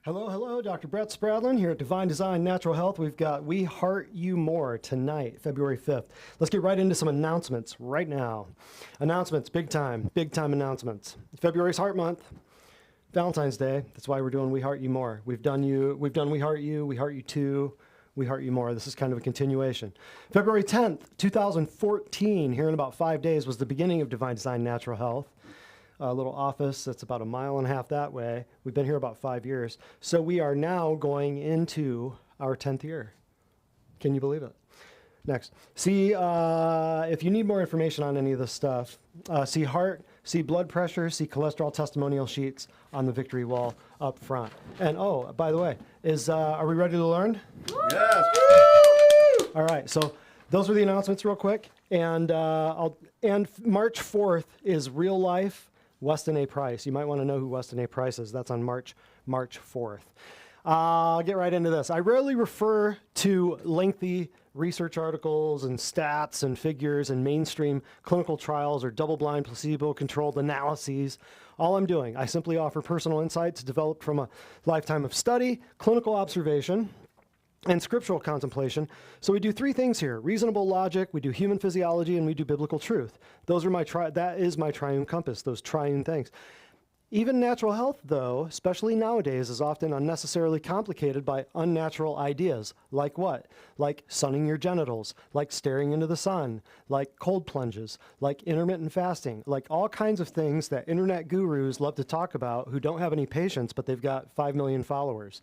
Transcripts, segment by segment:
Hello, hello, Dr. Brett Spradlin here at Divine Design Natural Health. We've got We Heart You More tonight, February 5th. Let's get right into some announcements right now. Announcements, big time announcements. February's Heart Month, Valentine's Day. That's why we're doing We Heart You More. We've done We Heart You, We Heart You Too, We Heart You More. This is kind of a continuation. February 10th, 2014, here in about 5 days, was the beginning of Divine Design Natural Health. A little office that's about 1.5 miles that way. We've been here about 5 years. So we are now going into our 10th year. Can you believe it? Next. See, if you need more information on any of this stuff, see heart, see blood pressure, see cholesterol testimonial sheets on the victory wall up front. And oh, by the way, are we ready to learn? Yes. All right, so those are the announcements real quick. And March 4th is Real Life Weston A. Price. You might want to know who Weston A. Price is. That's on March 4th. I'll get right into this. I rarely refer to lengthy research articles and stats and figures and mainstream clinical trials or double-blind placebo-controlled analyses. All I'm doing, I simply offer personal insights developed from a lifetime of study, clinical observation, and scriptural contemplation. So we do three things here: reasonable logic, we do human physiology, and we do biblical truth. Those are that is my triune compass, those triune things. Even natural health, though, especially nowadays, is often unnecessarily complicated by unnatural ideas. Like what? Like sunning your genitals, like staring into the sun, like cold plunges, like intermittent fasting, like all kinds of things that internet gurus love to talk about who don't have any patience, but they've got 5 million followers.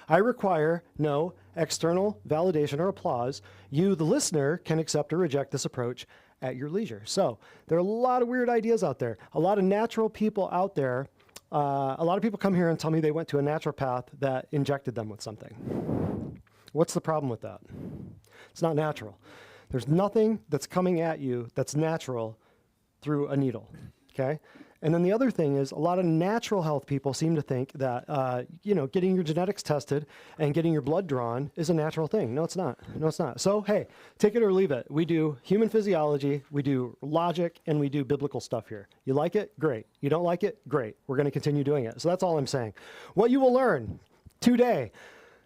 I require no external validation or applause. You, the listener, can accept or reject this approach at your leisure. So there are a lot of weird ideas out there. A lot of natural people out there. A lot of people come here and tell me they went to a naturopath that injected them with something. What's the problem with that? It's not natural. There's nothing that's coming at you that's natural through a needle, okay? And then the other thing is, a lot of natural health people seem to think that, getting your genetics tested and getting your blood drawn is a natural thing. No, it's not. No, it's not. So, hey, take it or leave it. We do human physiology, we do logic, and we do biblical stuff here. You like it? Great. You don't like it? Great. We're going to continue doing it. So that's all I'm saying. What you will learn today.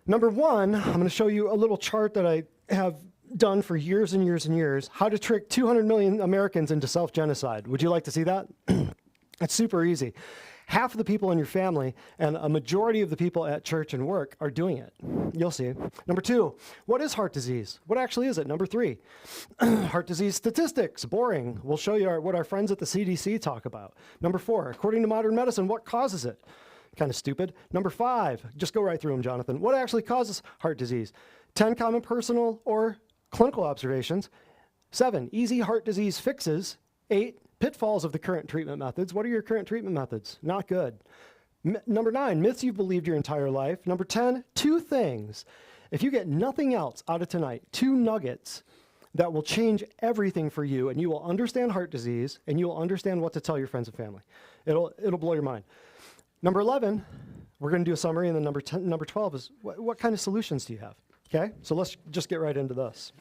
Number one, I'm going to show you a little chart that I have done for years and years and years, how to trick 200 million Americans into self-genocide. Would you like to see that? It's super easy. Half of the people in your family and a majority of the people at church and work are doing it. You'll see. Number two, what is heart disease? What actually is it? Number three, heart disease statistics. Boring. We'll show you what our friends at the CDC talk about. Number four, according to modern medicine, what causes it? Kind of stupid. Number five, just go right through them, Jonathan. What actually causes heart disease? 10 common personal or clinical observations. 7, easy heart disease fixes. 8, pitfalls of the current treatment methods. What are your current treatment methods? Not good. Number 9, myths you've believed your entire life. Number 10, 2 things. If you get nothing else out of tonight, 2 nuggets that will change everything for you, and you will understand heart disease, and you will understand what to tell your friends and family. It'll blow your mind. Number 11, we're going to do a summary, and then number 12 is what kind of solutions do you have? Okay, so let's just get right into this.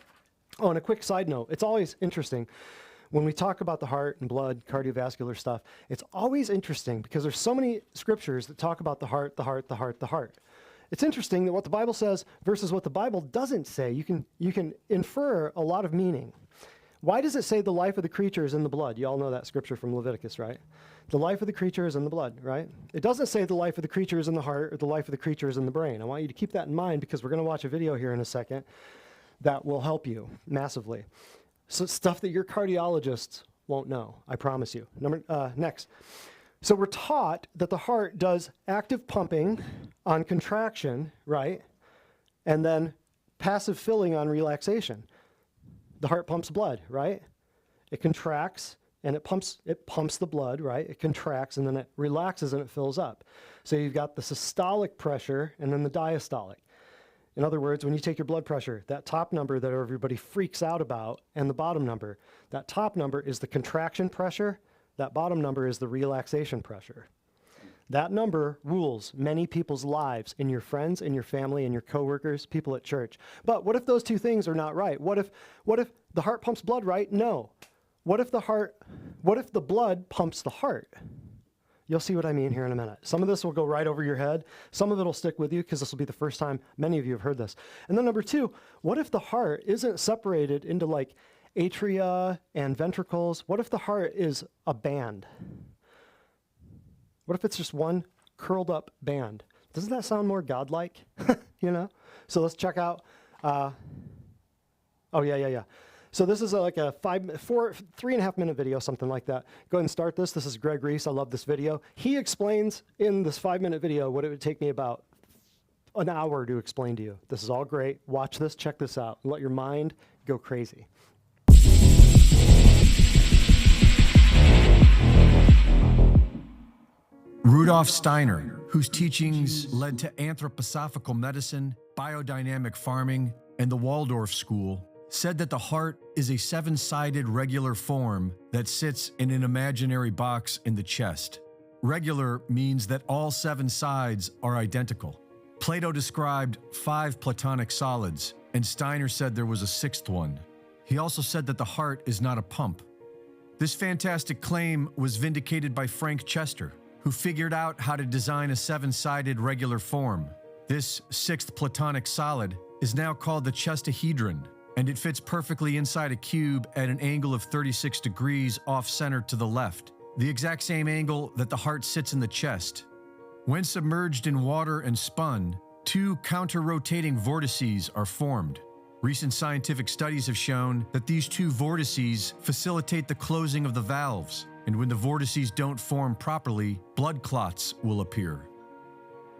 Oh, and a quick side note, it's always interesting when we talk about the heart and blood, cardiovascular stuff. It's always interesting because there's so many scriptures that talk about the heart, the heart, the heart, the heart. It's interesting that what the Bible says versus what the Bible doesn't say, you can infer a lot of meaning. Why does it say the life of the creature is in the blood? You all know that scripture from Leviticus, right? The life of the creature is in the blood, right? It doesn't say the life of the creature is in the heart or the life of the creature is in the brain. I want you to keep that in mind because we're going to watch a video here in a second that will help you massively. So stuff that your cardiologists won't know, I promise you. Next. So we're taught that the heart does active pumping on contraction, right? And then passive filling on relaxation. The heart pumps blood, right? It contracts and it pumps the blood, right? It contracts and then it relaxes and it fills up. So you've got the systolic pressure and then the diastolic. In other words, when you take your blood pressure, that top number that everybody freaks out about and the bottom number, that top number is the contraction pressure, that bottom number is the relaxation pressure. That number rules many people's lives, in your friends, in your family, in your coworkers, people at church. But what if those two things are not right? What if the heart pumps blood right? No. What if the blood pumps the heart? You'll see what I mean here in a minute. Some of this will go right over your head. Some of it will stick with you because this will be the first time many of you have heard this. And then number two, what if the heart isn't separated into like atria and ventricles? What if the heart is a band? What if it's just one curled up band? Doesn't that sound more godlike? You know? So let's check out. So this is like a 3.5 minute video, something like that. Go ahead and start this. This is Greg Reese. I love this video. He explains in this 5-minute video what it would take me about an hour to explain to you. This is all great. Watch this, check this out, and let your mind go crazy. Rudolf Steiner, whose teachings led to anthroposophical medicine, biodynamic farming, and the Waldorf School, said that the heart is a 7-sided regular form that sits in an imaginary box in the chest. Regular means that all 7 sides are identical. Plato described 5 platonic solids, and Steiner said there was a 6th one. He also said that the heart is not a pump. This fantastic claim was vindicated by Frank Chester, who figured out how to design a 7-sided regular form. This 6th platonic solid is now called the chestahedron, and it fits perfectly inside a cube at an angle of 36 degrees off-center to the left, the exact same angle that the heart sits in the chest. When submerged in water and spun, 2 counter-rotating vortices are formed. Recent scientific studies have shown that these 2 vortices facilitate the closing of the valves, and when the vortices don't form properly, blood clots will appear.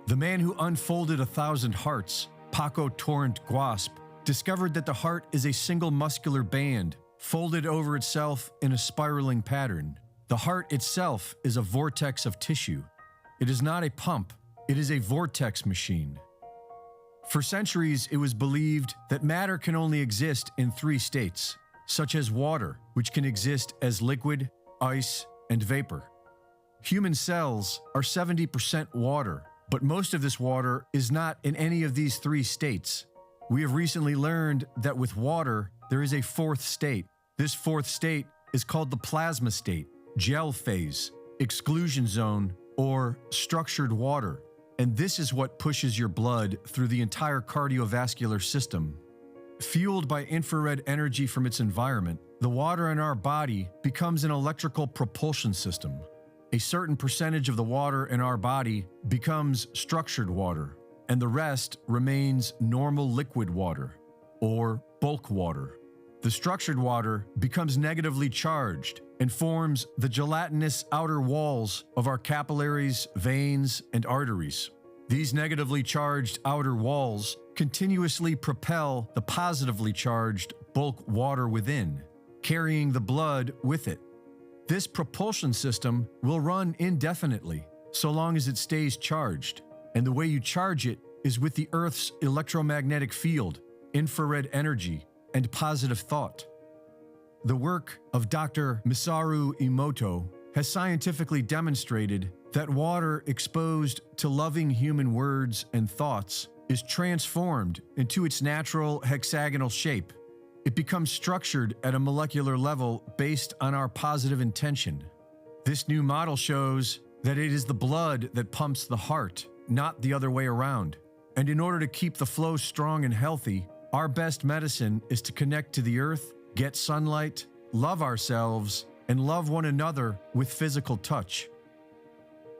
The man who unfolded 1,000 hearts, Paco Torrent Guasp, discovered that the heart is a single muscular band folded over itself in a spiraling pattern. The heart itself is a vortex of tissue. It is not a pump, it is a vortex machine. For centuries, it was believed that matter can only exist in 3 states, such as water, which can exist as liquid, ice, and vapor. Human cells are 70% water, but most of this water is not in any of these 3 states. We have recently learned that with water, there is a 4th state. This 4th state is called the plasma state, gel phase, exclusion zone, or structured water. And this is what pushes your blood through the entire cardiovascular system. Fueled by infrared energy from its environment, the water in our body becomes an electrical propulsion system. A certain percentage of the water in our body becomes structured water, and the rest remains normal liquid water, or bulk water. The structured water becomes negatively charged and forms the gelatinous outer walls of our capillaries, veins, and arteries. These negatively charged outer walls continuously propel the positively charged bulk water within, carrying the blood with it. This propulsion system will run indefinitely, so long as it stays charged. And the way you charge it is with the Earth's electromagnetic field, infrared energy, and positive thought. The work of Dr. Masaru Emoto has scientifically demonstrated that water exposed to loving human words and thoughts is transformed into its natural hexagonal shape. It becomes structured at a molecular level based on our positive intention. This new model shows that it is the blood that pumps the heart, not the other way around. And in order to keep the flow strong and healthy, our best medicine is to connect to the earth, get sunlight, love ourselves, and love one another with physical touch.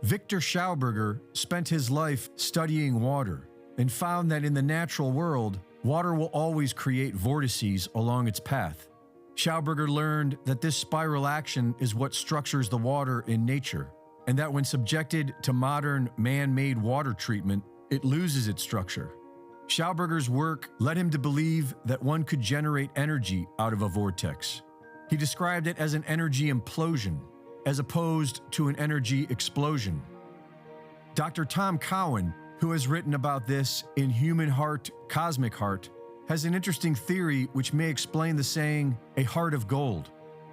Victor Schauberger spent his life studying water and found that in the natural world, water will always create vortices along its path. Schauberger learned that this spiral action is what structures the water in nature, and that when subjected to modern man-made water treatment, it loses its structure. Schauberger's work led him to believe that one could generate energy out of a vortex. He described it as an energy implosion, as opposed to an energy explosion. Dr. Tom Cowan, who has written about this in Human Heart, Cosmic Heart, has an interesting theory which may explain the saying, a heart of gold.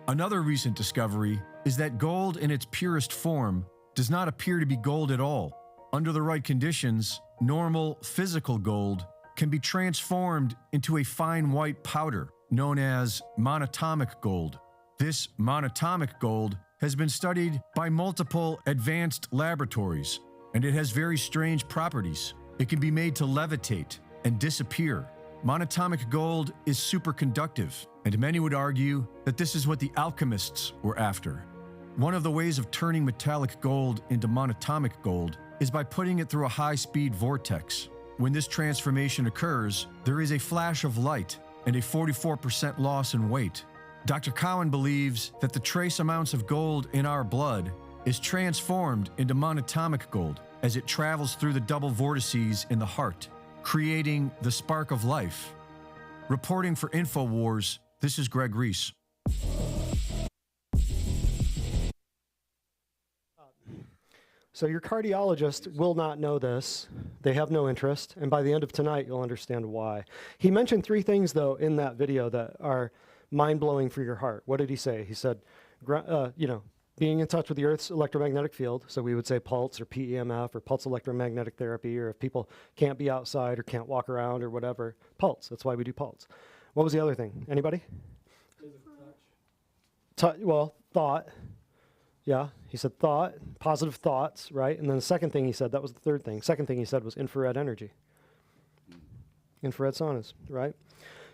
Another recent discovery is that gold in its purest form does not appear to be gold at all. Under the right conditions, normal physical gold can be transformed into a fine white powder known as monatomic gold. This monatomic gold has been studied by multiple advanced laboratories, and it has very strange properties. It can be made to levitate and disappear. Monatomic gold is superconductive, and many would argue that this is what the alchemists were after. One of the ways of turning metallic gold into monatomic gold is by putting it through a high-speed vortex. When this transformation occurs, there is a flash of light and a 44% loss in weight. Dr. Cowan believes that the trace amounts of gold in our blood is transformed into monatomic gold as it travels through the double vortices in the heart, creating the spark of life. Reporting for InfoWars, this is Greg Reese. So your cardiologist will not know this. They have no interest, and by the end of tonight, you'll understand why. He mentioned 3 things, though, in that video that are mind-blowing for your heart. What did he say? He said, being in touch with the Earth's electromagnetic field, so we would say pulse or PEMF or pulse electromagnetic therapy, or if people can't be outside or can't walk around or whatever, pulse. That's why we do pulse. What was the other thing? Anybody? Thought. Yeah, he said thought, positive thoughts, right? And then the second thing he said, that was the third thing. Second thing he said was infrared energy. Infrared saunas, right?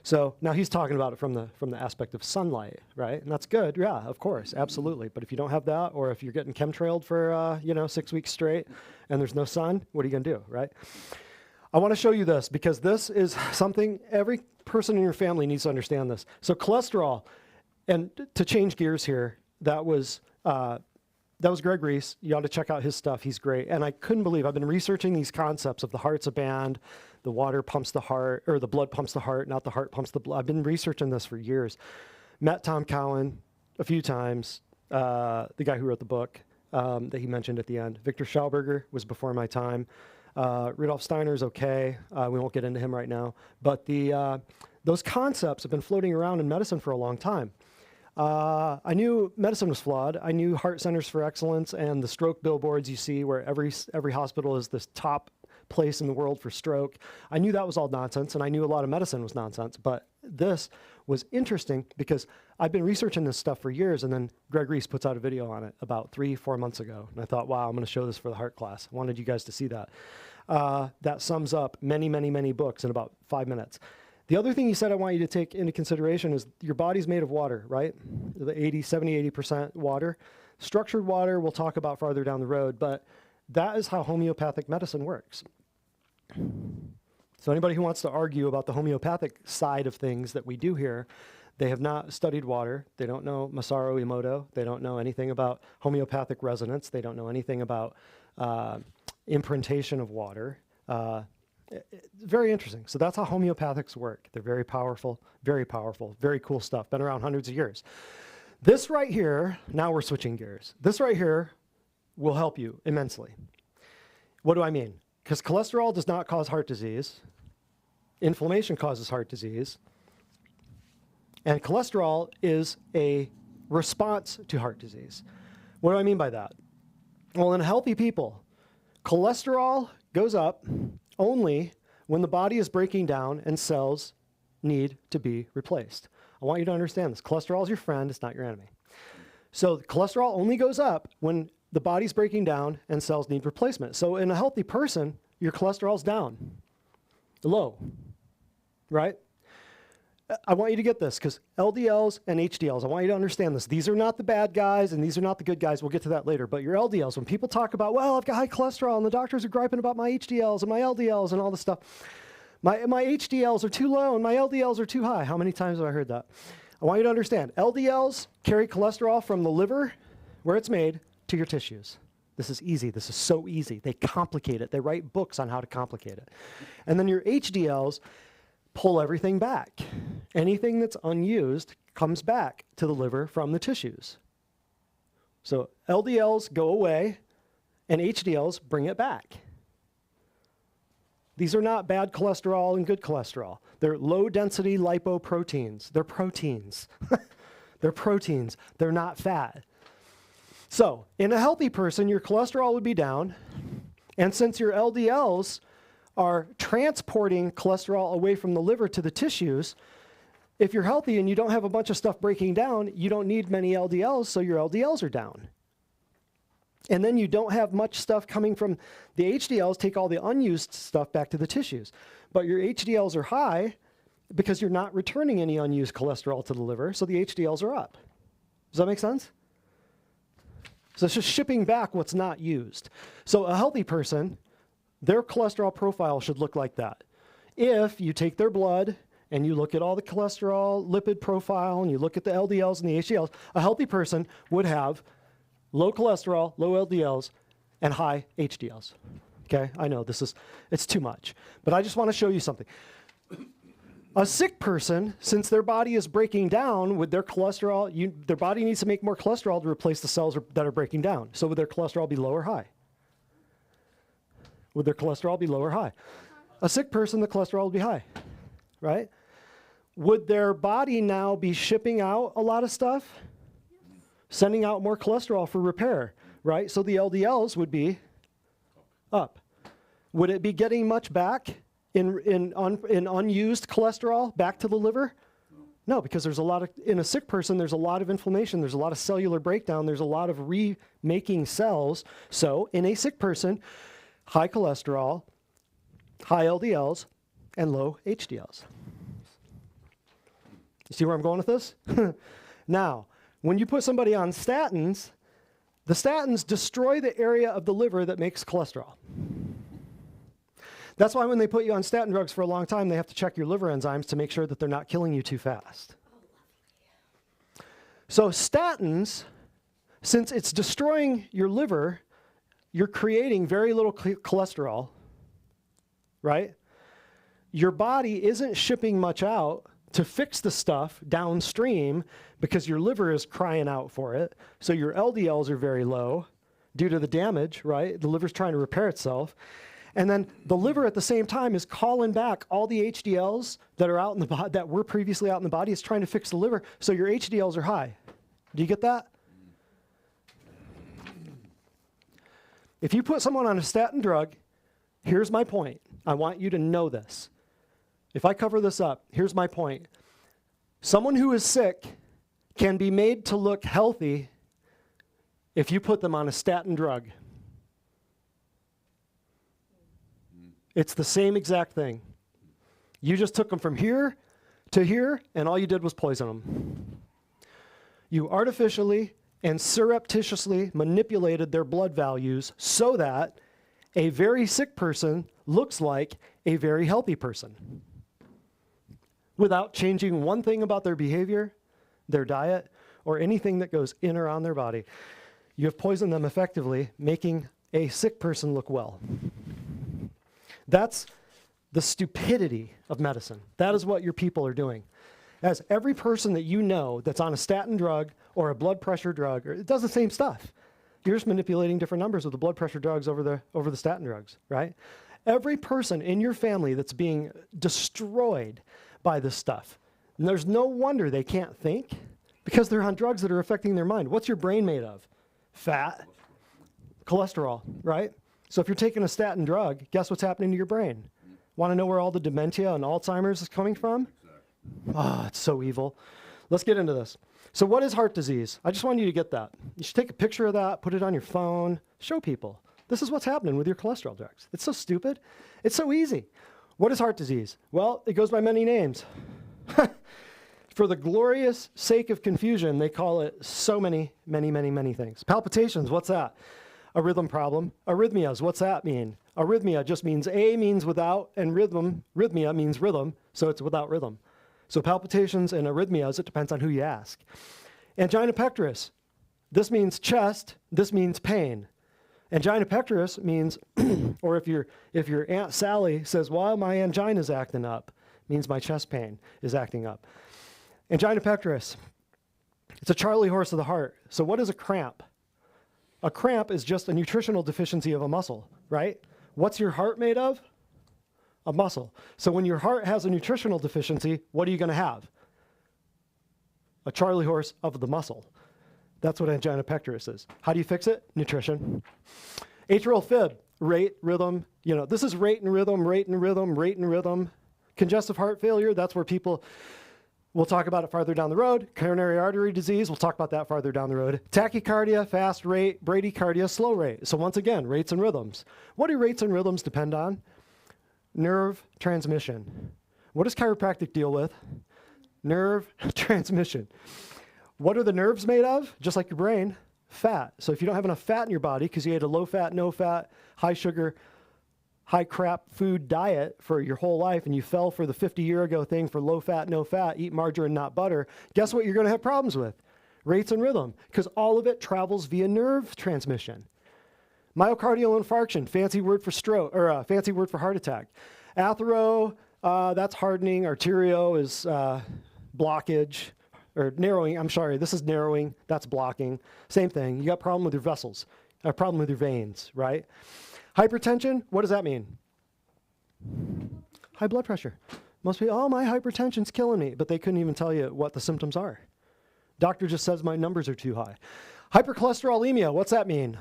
So now he's talking about it from the aspect of sunlight, right? And that's good, yeah, of course, absolutely. But if you don't have that, or if you're getting chemtrailed for 6 weeks straight and there's no sun, what are you gonna do, right? I wanna show you this because this is something every person in your family needs to understand this. So cholesterol, and to change gears here, that was Greg Reese. You ought to check out his stuff. He's great. And I couldn't believe, I've been researching these concepts of the heart's a band, the water pumps the heart, or the blood pumps the heart, not the heart pumps the blood. I've been researching this for years. Met Tom Cowan a few times, the guy who wrote the book that he mentioned at the end. Victor Schauberger was before my time. Rudolf Steiner's okay. We won't get into him right now. But those concepts have been floating around in medicine for a long time. I knew medicine was flawed. I knew heart centers for excellence and the stroke billboards you see where every hospital is this top place in the world for stroke. I knew that was all nonsense, and I knew a lot of medicine was nonsense. But this was interesting because I've been researching this stuff for years, and then Greg Reese puts out a video on it about 3-4 months ago. And I thought, wow, I'm going to show this for the heart class. I wanted you guys to see that. That sums up many, many, many books in about 5 minutes. The other thing he said I want you to take into consideration is your body's made of water, right? The 70-80% water. Structured water we'll talk about farther down the road, but that is how homeopathic medicine works. So anybody who wants to argue about the homeopathic side of things that we do here, they have not studied water. They don't know Masaru Emoto. They don't know anything about homeopathic resonance. They don't know anything about imprintation of water. Very interesting. So that's how homeopathics work. They're very powerful, very cool stuff. Been around hundreds of years. This right here, now we're switching gears. This right here will help you immensely. What do I mean? Because cholesterol does not cause heart disease. Inflammation causes heart disease. And cholesterol is a response to heart disease. What do I mean by that? Well, in healthy people, cholesterol goes up only when the body is breaking down and cells need to be replaced. I want you to understand this. Cholesterol is your friend, it's not your enemy. So cholesterol only goes up when the body's breaking down and cells need replacement. So in a healthy person, your cholesterol's down, low, right? I want you to get this because LDLs and HDLs, I want you to understand this. These are not the bad guys and these are not the good guys. We'll get to that later. But your LDLs, when people talk about, well, I've got high cholesterol and the doctors are griping about my HDLs and my LDLs and all this stuff. My HDLs are too low and my LDLs are too high. How many times have I heard that? I want you to understand, LDLs carry cholesterol from the liver, where it's made, to your tissues. This is easy. This is so easy. They complicate it. They write books on how to complicate it. And then your HDLs pull everything back. Anything that's unused comes back to the liver from the tissues. So LDLs go away and HDLs bring it back. These are not bad cholesterol and good cholesterol. They're low-density lipoproteins. They're proteins. They're proteins. They're not fat. So in a healthy person, your cholesterol would be down. And since your LDLs are transporting cholesterol away from the liver to the tissues, if you're healthy and you don't have a bunch of stuff breaking down, you don't need many LDLs, so your LDLs are down. And then you don't have much stuff coming from the HDLs, take all the unused stuff back to the tissues. But your HDLs are high because you're not returning any unused cholesterol to the liver, so the HDLs are up. Does that make sense? So it's just shipping back what's not used. So a healthy person, their cholesterol profile should look like that. If you take their blood and you look at all the cholesterol, lipid profile, and you look at the LDLs and the HDLs, a healthy person would have low cholesterol, low LDLs, and high HDLs. Okay, I know it's too much, but I just want to show you something. A sick person, since their body is breaking down with their cholesterol, their body needs to make more cholesterol to replace the cells that are breaking down. So would their cholesterol be low or high? Would their cholesterol be low or high? A sick person, the cholesterol would be high, right? Would their body now be shipping out a lot of stuff? Sending out more cholesterol for repair, right? So the LDLs would be up. Would it be getting much back in unused cholesterol back to the liver? No, because there's in a sick person, there's a lot of inflammation, there's a lot of cellular breakdown, there's a lot of remaking cells. So in a sick person, high cholesterol, high LDLs, and low HDLs. You see where I'm going with this? Now, when you put somebody on statins, the statins destroy the area of the liver that makes cholesterol. That's why when they put you on statin drugs for a long time, they have to check your liver enzymes to make sure that they're not killing you too fast. So statins, since it's destroying your liver, you're creating very little cholesterol, right? Your body isn't shipping much out to fix the stuff downstream because your liver is crying out for it. So your LDLs are very low due to the damage, right? The liver's trying to repair itself. And then the liver at the same time is calling back all the HDLs that are out in the body, that were previously out in the body. It's trying to fix the liver, so your HDLs are high. Do you get that? If you put someone on a statin drug, here's my point. I want you to know this. If I cover this up, here's my point. Someone who is sick can be made to look healthy if you put them on a statin drug. It's the same exact thing. You just took them from here to here, and all you did was poison them. You artificially and surreptitiously manipulated their blood values so that a very sick person looks like a very healthy person without changing one thing about their behavior, their diet, or anything that goes in or on their body. You have poisoned them effectively, making a sick person look well. That's the stupidity of medicine. That is what your people are doing. As every person that you know that's on a statin drug or a blood pressure drug, it does the same stuff. You're just manipulating different numbers with the blood pressure drugs over the statin drugs, right? Every person in your family that's being destroyed by this stuff. And there's no wonder they can't think because they're on drugs that are affecting their mind. What's your brain made of? Fat, cholesterol, right? So if you're taking a statin drug, guess what's happening to your brain? Want to know where all the dementia and Alzheimer's is coming from? Oh, it's so evil. Let's get into this. So what is heart disease? I just want you to get that. You should take a picture of that, put it on your phone, show people. This is what's happening with your cholesterol drugs. It's so stupid. It's so easy. What is heart disease? Well, it goes by many names. For the glorious sake of confusion, they call it so many things. Palpitations, what's that? A rhythm problem. Arrhythmias, what's that mean? Arrhythmia just means A means without, and rhythmia means rhythm, so it's without rhythm. So palpitations and arrhythmias, it depends on who you ask. Angina pectoris, this means chest, this means pain. Angina pectoris means, or if your Aunt Sally says, well, my angina's acting up, means my chest pain is acting up. Angina pectoris, it's a Charlie horse of the heart. So what is a cramp? A cramp is just a nutritional deficiency of a muscle, right? What's your heart made of? A muscle. So when your heart has a nutritional deficiency, what are you going to have? A Charlie horse of the muscle. That's what angina pectoris is. How do you fix it? Nutrition. Atrial fib, rate, rhythm. This is rate and rhythm, rate and rhythm, rate and rhythm. Congestive heart failure, that's where people We'll talk about it farther down the road. Coronary artery disease, we'll talk about that farther down the road. Tachycardia, fast rate. Bradycardia, slow rate. So once again, rates and rhythms. What do rates and rhythms depend on? Nerve transmission. What does chiropractic deal with? Nerve transmission. What are the nerves made of? Just like your brain, fat. So if you don't have enough fat in your body because you ate a low fat, no fat, high sugar, high crap food diet for your whole life and you fell for the 50-year ago thing for low fat, no fat, eat margarine, not butter, guess what you're going to have problems with? Rates and rhythm, because all of it travels via nerve transmission. Myocardial infarction, fancy word for stroke, or fancy word for heart attack. Athero, that's hardening. Arterio is blockage, or narrowing. I'm sorry, this is narrowing. That's blocking. Same thing. You got a problem with your vessels, a problem with your veins, right? Hypertension, what does that mean? High blood pressure. Most people, oh, my hypertension's killing me, but they couldn't even tell you what the symptoms are. Doctor just says my numbers are too high. Hypercholesterolemia, what's that mean?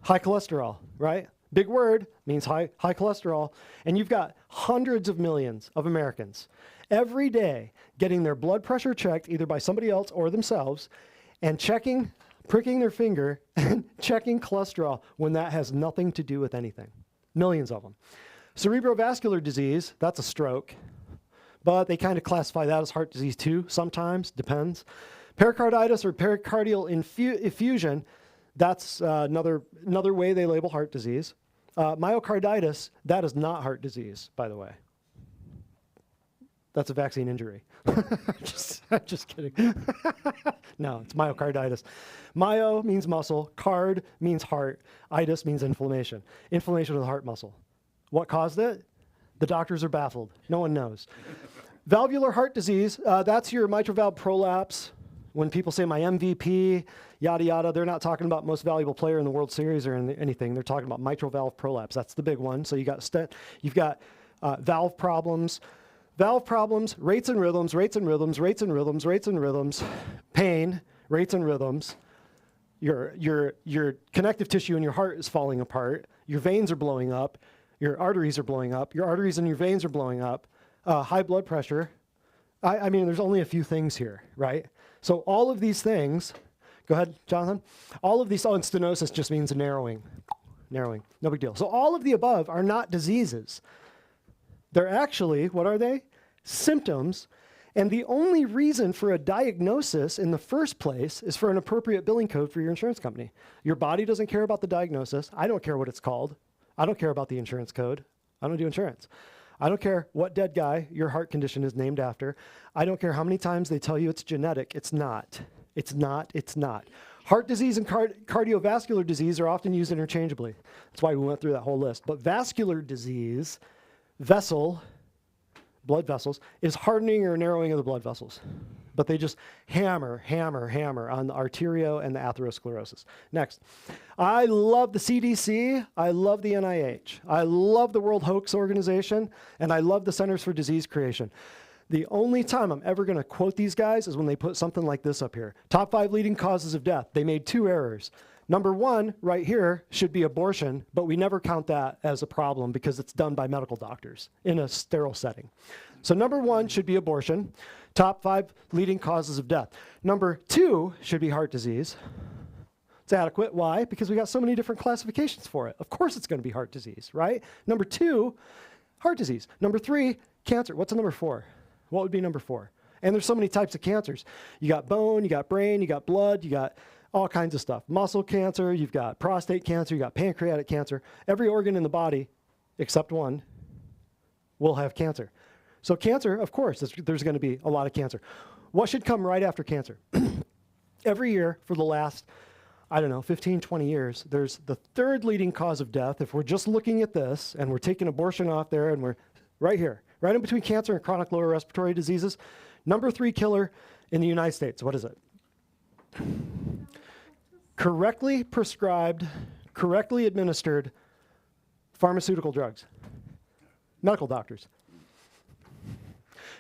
High cholesterol, right? Big word, means high cholesterol. And you've got hundreds of millions of Americans every day getting their blood pressure checked either by somebody else or themselves and pricking their finger and checking cholesterol when that has nothing to do with anything. Millions of them. Cerebrovascular disease, that's a stroke, but they kind of classify that as heart disease too, sometimes, depends. Pericarditis or pericardial effusion, that's another way they label heart disease. Myocarditis, that is not heart disease, by the way. That's a vaccine injury. just kidding. No, it's myocarditis. Myo means muscle. Card means heart. Itis means inflammation. Inflammation of the heart muscle. What caused it? The doctors are baffled. No one knows. Valvular heart disease, that's your mitral valve prolapse. When people say my MVP, yada, yada, they're not talking about most valuable player in the World Series or anything. They're talking about mitral valve prolapse. That's the big one. So you've got valve problems. Valve problems, rates and rhythms, rates and rhythms, rates and rhythms, rates and rhythms, pain, rates and rhythms. Your connective tissue in your heart is falling apart. Your veins are blowing up. Your arteries are blowing up. Your arteries and your veins are blowing up. High blood pressure. I mean, there's only a few things here, right? So all of these things, go ahead, Jonathan. All of these, and stenosis just means narrowing, no big deal. So all of the above are not diseases. They're actually, what are they? Symptoms. And the only reason for a diagnosis in the first place is for an appropriate billing code for your insurance company. Your body doesn't care about the diagnosis. I don't care what it's called. I don't care about the insurance code. I don't do insurance. I don't care what dead guy your heart condition is named after. I don't care how many times they tell you it's genetic. It's not. It's not. It's not. Heart disease and cardiovascular disease are often used interchangeably. That's why we went through that whole list. But vascular disease, blood vessels, is hardening or narrowing of the blood vessels. But they just hammer on the arterio and the atherosclerosis. Next. I love the CDC. I love the NIH. I love the World Hoax Organization. And I love the Centers for Disease Creation. The only time I'm ever going to quote these guys is when they put something like this up here. Top 5 leading causes of death. They made 2 errors. Number 1, right here, should be abortion, but we never count that as a problem because it's done by medical doctors in a sterile setting. So number 1 should be abortion. Top 5 leading causes of death. Number 2 should be heart disease. It's adequate. Why? Because we got so many different classifications for it. Of course it's going to be heart disease, right? Number 2, heart disease. Number 3, cancer. What's a number 4? What would be number 4? And there's so many types of cancers. You got bone, you got brain, you got blood, you got all kinds of stuff. Muscle cancer, you've got prostate cancer, you got pancreatic cancer. Every organ in the body, except one, will have cancer. So cancer, of course, there's going to be a lot of cancer. What should come right after cancer? Every year for the last, 15, 20 years, there's the 3rd leading cause of death. If we're just looking at this and we're taking abortion off there and we're right here, right in between cancer and chronic lower respiratory diseases, number 3 killer in the United States, what is it? Correctly prescribed, correctly administered pharmaceutical drugs. Medical doctors.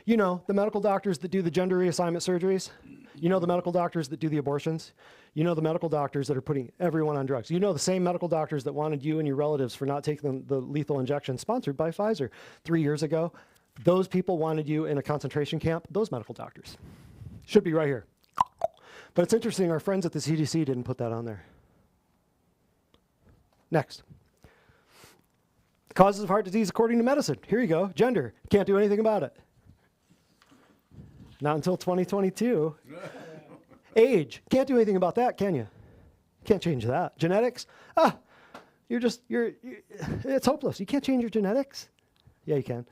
You know, the medical doctors that do the gender reassignment surgeries. You know the medical doctors that do the abortions. You know the medical doctors that are putting everyone on drugs. You know the same medical doctors that wanted you and your relatives for not taking the lethal injection sponsored by Pfizer 3 years ago. Those people wanted you in a concentration camp. Those medical doctors. Should be right here. But it's interesting, our friends at the CDC didn't put that on there. Next. Causes of heart disease according to medicine. Here you go. Gender. Can't do anything about it. Not until 2022. Age. Can't do anything about that, can you? Can't change that. Genetics. It's hopeless. You can't change your genetics. Yeah, you can.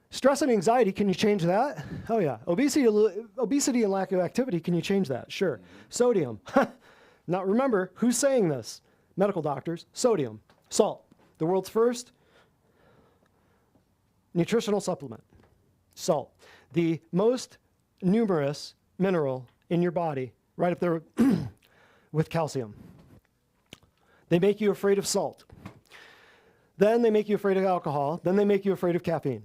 Stress and anxiety, can you change that? Oh yeah. Obesity and lack of activity, can you change that? Sure. Sodium. Now remember, who's saying this? Medical doctors. Sodium. Salt. The world's first nutritional supplement. Salt. The most numerous mineral in your body, right up there with calcium. They make you afraid of salt. Then they make you afraid of alcohol. Then they make you afraid of caffeine.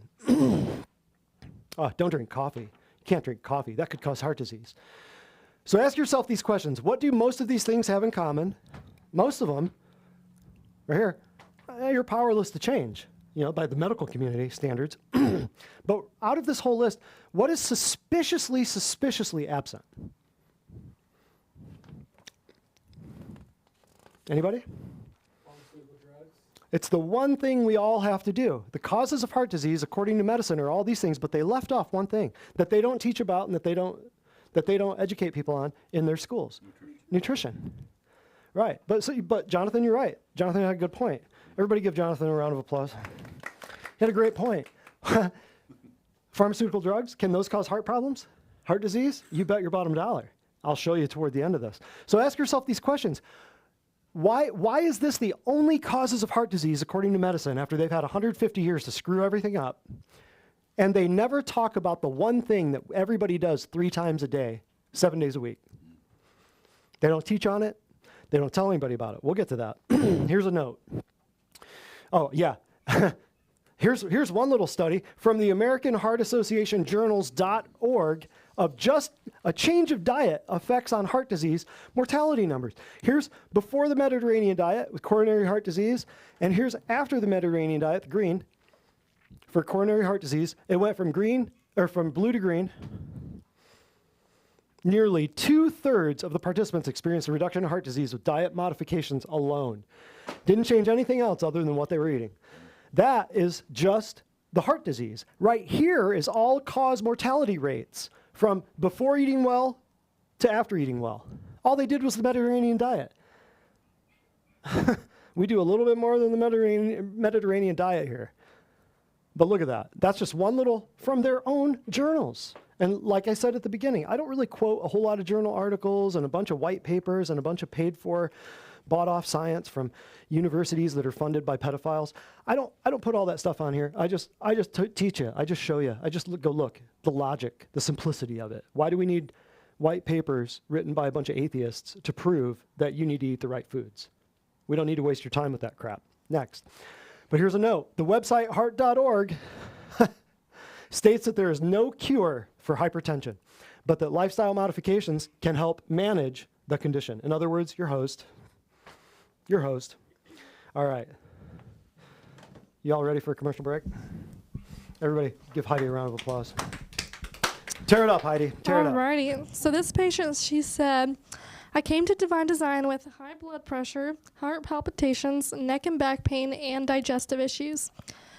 Don't drink coffee. You can't drink coffee. That could cause heart disease. So ask yourself these questions. What do most of these things have in common? Most of them, right here, you're powerless to change, by the medical community standards. But out of this whole list, what is suspiciously absent? Anybody? It's the one thing we all have to do. The causes of heart disease, according to medicine, are all these things, but they left off one thing that they don't teach about and that they don't educate people on in their schools. Nutrition. Right. But Jonathan, you're right. Jonathan had a good point. Everybody give Jonathan a round of applause. He had a great point. Pharmaceutical drugs, can those cause heart problems? Heart disease? You bet your bottom dollar. I'll show you toward the end of this. So ask yourself these questions. Why is this the only causes of heart disease according to medicine after they've had 150 years to screw everything up? And they never talk about the one thing that everybody does 3 times a day, 7 days a week. They don't teach on it. They don't tell anybody about it. We'll get to that. Here's a note. Oh, yeah. Here's one little study from the American Heart Association journals.org of just a change of diet effects on heart disease mortality numbers. Here's before the Mediterranean diet with coronary heart disease, and here's after the Mediterranean diet, the green, for coronary heart disease. It went from blue to green. Nearly 2/3 of the participants experienced a reduction in heart disease with diet modifications alone. Didn't change anything else other than what they were eating. That is just the heart disease. Right here is all-cause mortality rates from before eating well to after eating well. All they did was the Mediterranean diet. We do a little bit more than the Mediterranean diet here. But look at that. That's just one little from their own journals. And like I said at the beginning, I don't really quote a whole lot of journal articles and a bunch of white papers and a bunch of paid for, bought off science from universities that are funded by pedophiles. I don't put all that stuff on here. I just teach you. I just show you. I just go look, the logic, the simplicity of it. Why do we need white papers written by a bunch of atheists to prove that you need to eat the right foods? We don't need to waste your time with that crap. Next. But here's a note. The website heart.org states that there is no cure for hypertension, but that lifestyle modifications can help manage the condition. In other words, your host. All right. Y'all ready for a commercial break? Everybody give Heidi a round of applause. Tear it up, Heidi. Tear it up. Alrighty. So this patient, she said, I came to Divine Design with high blood pressure, heart palpitations, neck and back pain, and digestive issues.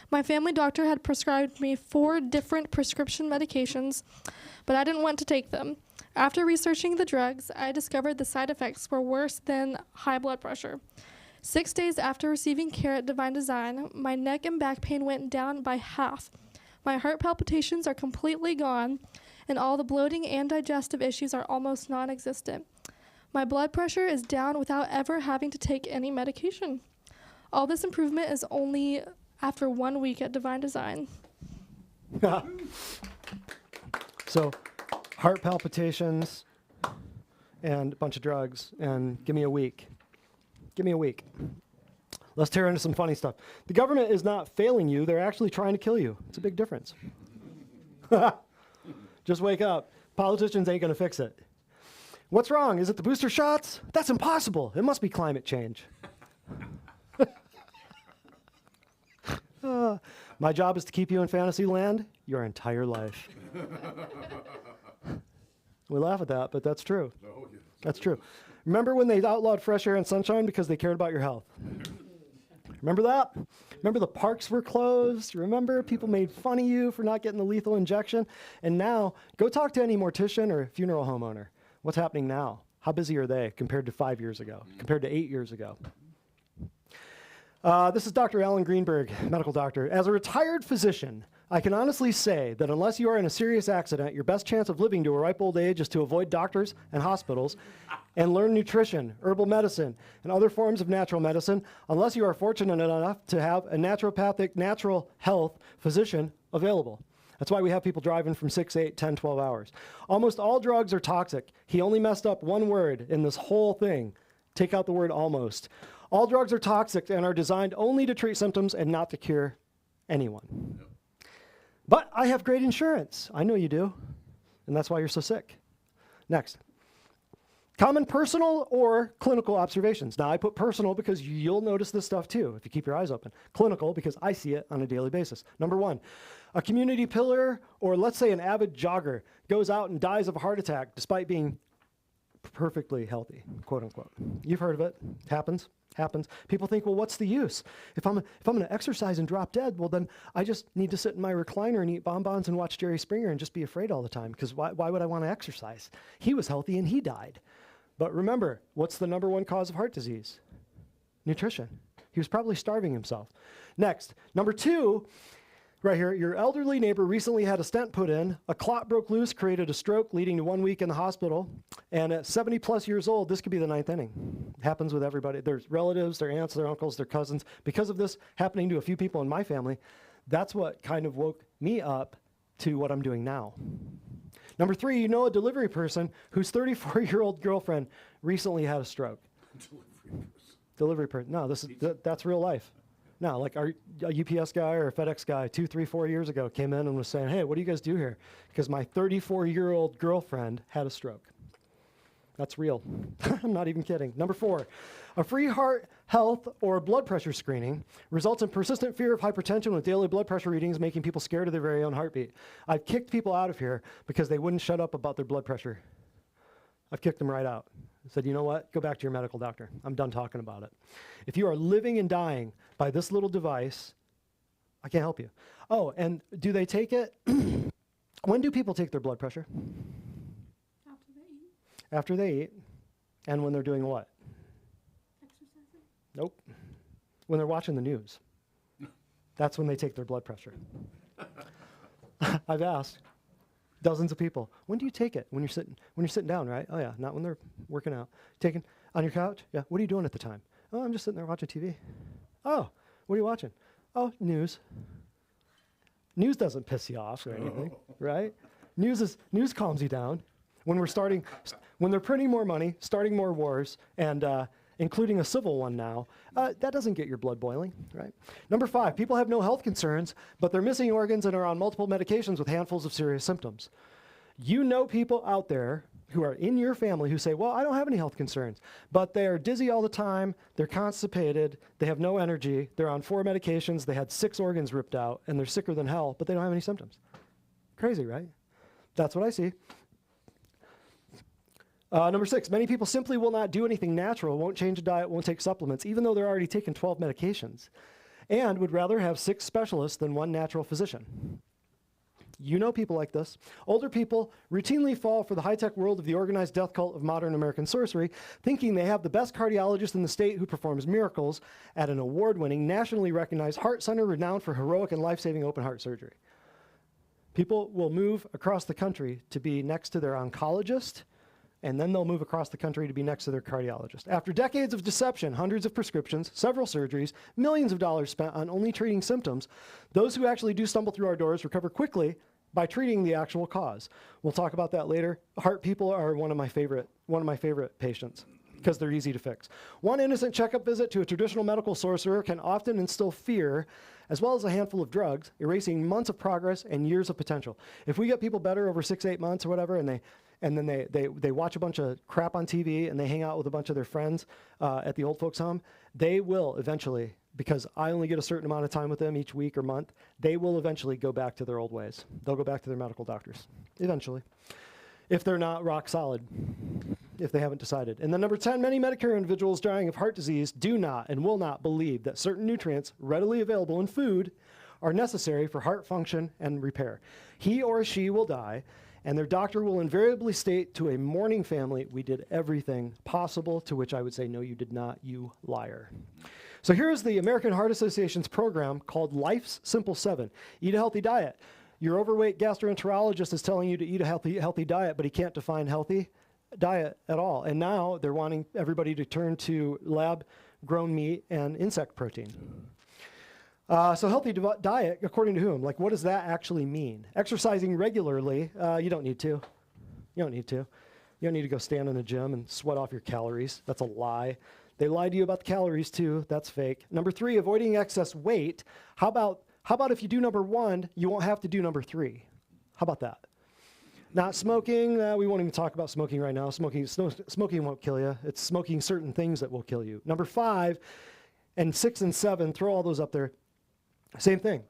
My family doctor had prescribed me 4 different prescription medications, but I didn't want to take them. After researching the drugs, I discovered the side effects were worse than high blood pressure. 6 days after receiving care at Divine Design, my neck and back pain went down by half. My heart palpitations are completely gone, and all the bloating and digestive issues are almost non-existent. My blood pressure is down without ever having to take any medication. All this improvement is only after 1 week at Divine Design. So, heart palpitations and a bunch of drugs, and give me a week. Give me a week. Let's tear into some funny stuff. The government is not failing you. They're actually trying to kill you. It's a big difference. Just wake up. Politicians ain't going to fix it. What's wrong? Is it the booster shots? That's impossible. It must be climate change. My job is to keep you in fantasy land your entire life. We laugh at that, but that's true. That's true. Remember when they outlawed fresh air and sunshine because they cared about your health? Remember that? Remember the parks were closed? Remember people made fun of you for not getting the lethal injection? And now, go talk to any mortician or funeral home owner. What's happening now? How busy are they compared to 5 years ago, compared to 8 years ago? This is Dr. Alan Greenberg, medical doctor. As a retired physician, I can honestly say that unless you are in a serious accident, your best chance of living to a ripe old age is to avoid doctors and hospitals and learn nutrition, herbal medicine, and other forms of natural medicine, unless you are fortunate enough to have a naturopathic, natural health physician available. That's why we have people driving from 6, 8, 10, 12 hours. Almost all drugs are toxic. He only messed up one word in this whole thing. Take out the word almost. All drugs are toxic and are designed only to treat symptoms and not to cure anyone. Yep. But I have great insurance. I know you do. And that's why you're so sick. Next. Common personal or clinical observations. Now, I put personal because you'll notice this stuff too if you keep your eyes open. Clinical because I see it on a daily basis. Number one, a community pillar or let's say an avid jogger goes out and dies of a heart attack despite being perfectly healthy, quote unquote. You've heard of it. Happens. People think, well, what's the use? If I'm going to exercise and drop dead, well, then I just need to sit in my recliner and eat bonbons and watch Jerry Springer and just be afraid all the time. Because why would I want to exercise? He was healthy and he died. But remember, what's the number one cause of heart disease? Nutrition. He was probably starving himself. Next, number two, right here, your elderly neighbor recently had a stent put in, a clot broke loose, created a stroke, leading to 1 week in the hospital, and at 70 plus years old, this could be the ninth inning. It happens with everybody. There's relatives, their aunts, their uncles, their cousins. Because of this happening to a few people in my family, that's what kind of woke me up to what I'm doing now. Number three, you know a delivery person whose 34-year-old girlfriend recently had a stroke. Delivery person. No, that's real life. No, like a UPS guy or a FedEx guy 2, 3, 4 years ago came in and was saying, hey, what do you guys do here? Because my 34-year-old girlfriend had a stroke. That's real. I'm not even kidding. Number four, a free heart health or blood pressure screening results in persistent fear of hypertension with daily blood pressure readings, making people scared of their very own heartbeat. I've kicked people out of here because they wouldn't shut up about their blood pressure. I've kicked them right out. I said, you know what? Go back to your medical doctor. I'm done talking about it. If you are living and dying by this little device, I can't help you. Oh, and do they take it? When do people take their blood pressure? After they eat. After they eat. And when they're doing what? Exercising. Nope. When they're watching the news. That's when they take their blood pressure. I've asked dozens of people, when do you take it? When you're sitting down, right? Oh yeah, not when they're working out. Taking on your couch? Yeah. What are you doing at the time? Oh, I'm just sitting there watching TV. Oh, what are you watching? Oh, news. News doesn't piss you off or anything, right? News calms you down. When they're printing more money, starting more wars, and including a civil one now, that doesn't get your blood boiling, right? Number five, people have no health concerns, but they're missing organs and are on multiple medications with handfuls of serious symptoms. You know people out there who are in your family who say, well, I don't have any health concerns, but they're dizzy all the time, they're constipated, they have no energy, they're on 4 medications, they had 6 organs ripped out, and they're sicker than hell, but they don't have any symptoms. Crazy, right? That's what I see. Number 6, many people simply will not do anything natural, won't change a diet, won't take supplements, even though they're already taking 12 medications, and would rather have 6 specialists than 1 natural physician. You know people like this. Older people routinely fall for the high-tech world of the organized death cult of modern American sorcery, thinking they have the best cardiologist in the state who performs miracles at an award-winning, nationally recognized heart center renowned for heroic and life-saving open heart surgery. People will move across the country to be next to their oncologist, and then they'll move across the country to be next to their cardiologist. After decades of deception, hundreds of prescriptions, several surgeries, millions of dollars spent on only treating symptoms, those who actually do stumble through our doors recover quickly by treating the actual cause. We'll talk about that later. Heart people are one of my favorite patients. because they're easy to fix. One innocent checkup visit to a traditional medical sorcerer can often instill fear, as well as a handful of drugs, erasing months of progress and years of potential. If we get people better over 6-8 months or whatever, and then they watch a bunch of crap on TV and they hang out with a bunch of their friends at the old folks home, they will eventually, because I only get a certain amount of time with them each week or month, they will eventually go back to their old ways. They'll go back to their medical doctors, eventually, if they're not rock solid, if they haven't decided. And then number 10, many Medicare individuals dying of heart disease do not and will not believe that certain nutrients readily available in food are necessary for heart function and repair. He or she will die, and their doctor will invariably state to a mourning family, "We did everything possible," to which I would say, "No, you did not, you liar." So here's the American Heart Association's program called Life's Simple 7. Eat a healthy diet. Your overweight gastroenterologist is telling you to eat a healthy diet, but he can't define healthy diet at all. And now they're wanting everybody to turn to lab-grown meat and insect protein. So healthy diet, according to whom? Like, what does that actually mean? Exercising regularly, you don't need to. You don't need to. You don't need to go stand in a gym and sweat off your calories. That's a lie. They lied to you about the calories too. That's fake. Number 3, avoiding excess weight. How about if you do number 1, you won't have to do number 3? How about that? Not smoking. We won't even talk about smoking right now. Smoking won't kill you. It's smoking certain things that will kill you. Number 5 and 6 and 7, throw all those up there. Same thing.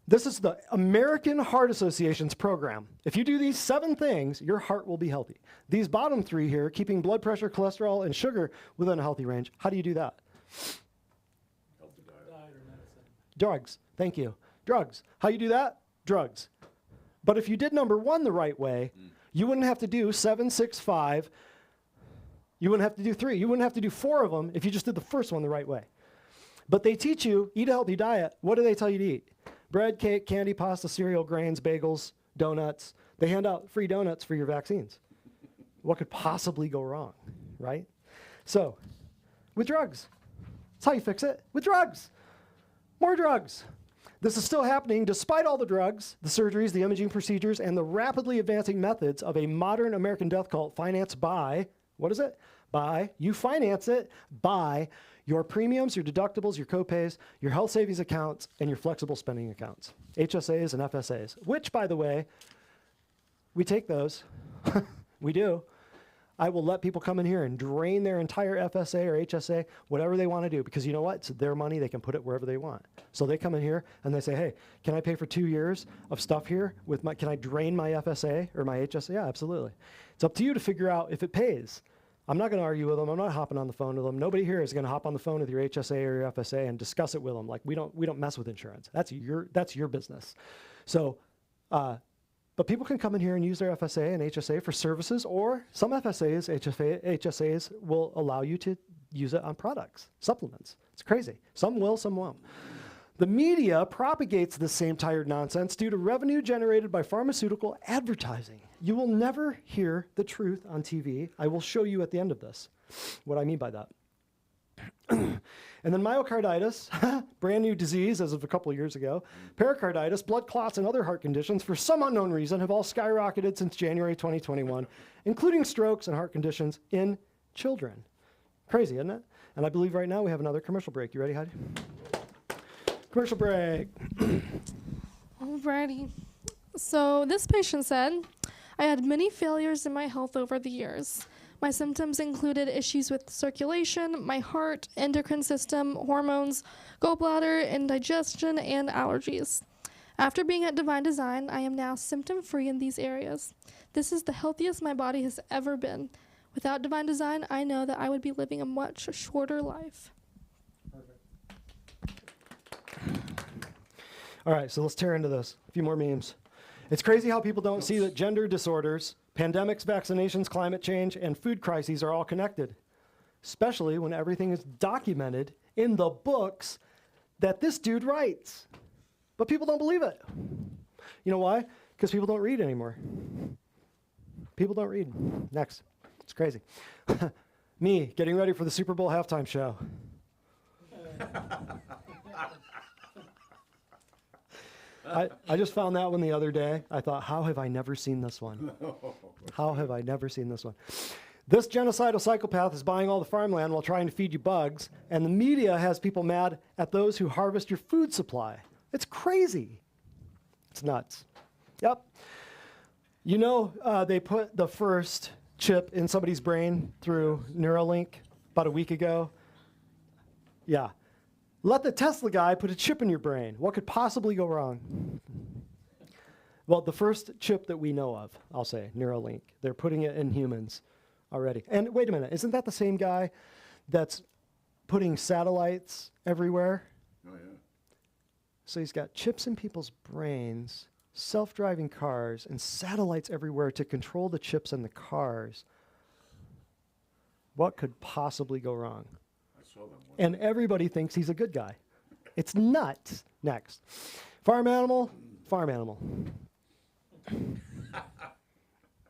This is the American Heart Association's program. If you do these 7 things, your heart will be healthy. These bottom 3 here, keeping blood pressure, cholesterol, and sugar within a healthy range, how do you do that? Healthy diet or medicine. Drugs. Thank you. Drugs. How you do that? Drugs. But if you did number 1 the right way, you wouldn't have to do 7, 6, 5. You wouldn't have to do 3. You wouldn't have to do 4 of them if you just did the first one the right way. But they teach you, eat a healthy diet. What do they tell you to eat? Bread, cake, candy, pasta, cereal, grains, bagels, donuts. They hand out free donuts for your vaccines. What could possibly go wrong, right? So, with drugs. That's how you fix it. With drugs. More drugs. This is still happening despite all the drugs, the surgeries, the imaging procedures, and the rapidly advancing methods of a modern American death cult financed by, what is it? You finance it by your premiums, your deductibles, your copays, your health savings accounts, and your flexible spending accounts, HSAs and FSAs, which, by the way, we take those. We do. I will let people come in here and drain their entire FSA or HSA, whatever they want to do, because you know what? It's their money. They can put it wherever they want. So they come in here and they say, "Hey, can I pay for 2 years of stuff here? Can I drain my FSA or my HSA?" Yeah, absolutely. It's up to you to figure out if it pays. I'm not going to argue with them. I'm not hopping on the phone with them. Nobody here is going to hop on the phone with your HSA or your FSA and discuss it with them. Like, we don't mess with insurance. That's your business. So, but people can come in here and use their FSA and HSA for services, or some HSAs will allow you to use it on products, supplements. It's crazy. Some will, some won't. The media propagates this same tired nonsense due to revenue generated by pharmaceutical advertising. You will never hear the truth on TV. I will show you at the end of this what I mean by that. And then myocarditis, brand new disease as of a couple of years ago. Pericarditis, blood clots, and other heart conditions, for some unknown reason, have all skyrocketed since January 2021, including strokes and heart conditions in children. Crazy, isn't it? And I believe right now we have another commercial break. You ready, Heidi? Commercial break. Alrighty. So this patient said, "I had many failures in my health over the years. My symptoms included issues with circulation, my heart, endocrine system, hormones, gallbladder, indigestion, and allergies. After being at Divine Design, I am now symptom-free in these areas. This is the healthiest my body has ever been. Without Divine Design, I know that I would be living a much shorter life." All right, so let's tear into this. A few more memes. It's crazy how people don't see that gender disorders, pandemics, vaccinations, climate change, and food crises are all connected, especially when everything is documented in the books that this dude writes. But people don't believe it. You know why? Because people don't read anymore. People don't read. Next. It's crazy. Me, getting ready for the Super Bowl halftime show. I just found that one the other day. I thought, how have I never seen this one? How have I never seen this one? This genocidal psychopath is buying all the farmland while trying to feed you bugs, and the media has people mad at those who harvest your food supply. It's crazy. It's nuts. Yep. You know, they put the first chip in somebody's brain through Neuralink about a week ago. Yeah. Let the Tesla guy put a chip in your brain. What could possibly go wrong? Well, the first chip that we know of, I'll say, Neuralink. They're putting it in humans already. And wait a minute, isn't that the same guy that's putting satellites everywhere? Oh, yeah. So he's got chips in people's brains, self-driving cars, and satellites everywhere to control the chips in the cars. What could possibly go wrong? I saw them once. And everybody thinks he's a good guy. It's nuts. Next. Farm animal, farm animal.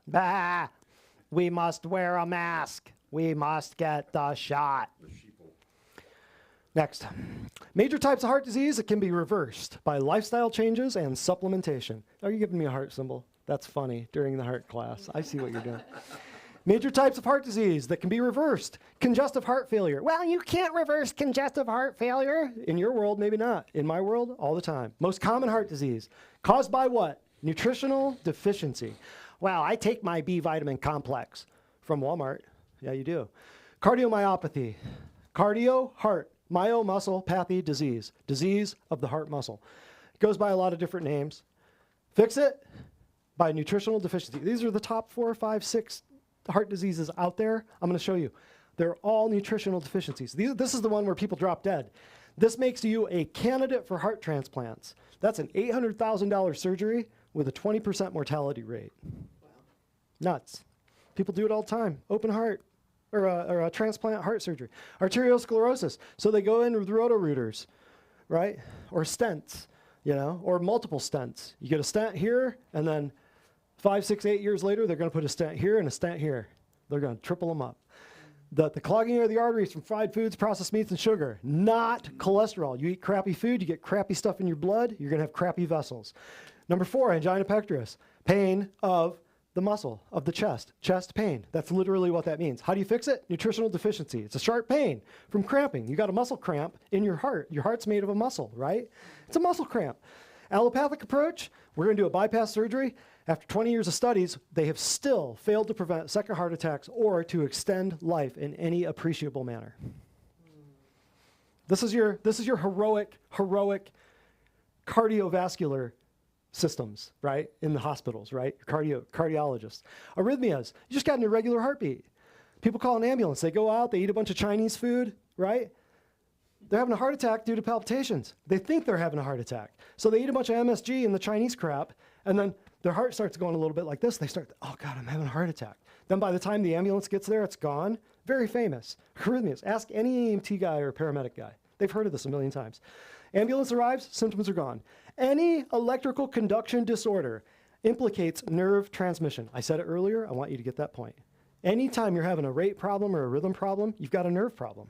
Bah! We must wear a mask. We must get the shot. The sheeple. Next. Major types of heart disease that can be reversed by lifestyle changes and supplementation. Are you giving me a heart symbol? That's funny during the heart class. I see what you're doing. Major types of heart disease that can be reversed. Congestive heart failure. Well, you can't reverse congestive heart failure. In your world, maybe not. In my world, all the time. Most common heart disease. Caused by what? Nutritional deficiency. Well, I take my B vitamin complex from Walmart. Yeah, you do. Cardiomyopathy. Cardio, heart. Myo, muscle, pathy, disease. Disease of the heart muscle. It goes by a lot of different names. Fix it by nutritional deficiency. These are the top 4, 5, 6 heart diseases out there. I'm going to show you. They're all nutritional deficiencies. This is the one where people drop dead. This makes you a candidate for heart transplants. That's an $800,000 surgery with a 20% mortality rate. Wow. Nuts. People do it all the time. Open heart or a transplant heart surgery. Arteriosclerosis. So they go in with roto-rooters, right? Or stents, you know, or multiple stents. You get a stent here, and then 5, 6, 8 years later, they're going to put a stent here and a stent here. They're going to triple them up. The clogging of the arteries from fried foods, processed meats, and sugar. Not cholesterol. You eat crappy food, you get crappy stuff in your blood, you're going to have crappy vessels. Number 4, angina pectoris. Pain of the muscle of the chest. Chest pain. That's literally what that means. How do you fix it? Nutritional deficiency. It's a sharp pain from cramping. You got a muscle cramp in your heart. Your heart's made of a muscle, right? It's a muscle cramp. Allopathic approach, we're going to do a bypass surgery. After 20 years of studies, they have still failed to prevent second heart attacks or to extend life in any appreciable manner. This is your heroic cardiovascular systems, right? In the hospitals, right? Cardiologists. Arrhythmias, you just got an irregular heartbeat. People call an ambulance. They go out, they eat a bunch of Chinese food, right? They're having a heart attack due to palpitations. They think they're having a heart attack. So they eat a bunch of MSG and the Chinese crap, and then their heart starts going a little bit like this. They start, oh God, I'm having a heart attack. Then by the time the ambulance gets there, it's gone. Very famous. Arrhythmias. Ask any EMT guy or paramedic guy. They've heard of this a million times. Ambulance arrives, symptoms are gone. Any electrical conduction disorder implicates nerve transmission. I said it earlier. I want you to get that point. Anytime you're having a rate problem or a rhythm problem, you've got a nerve problem.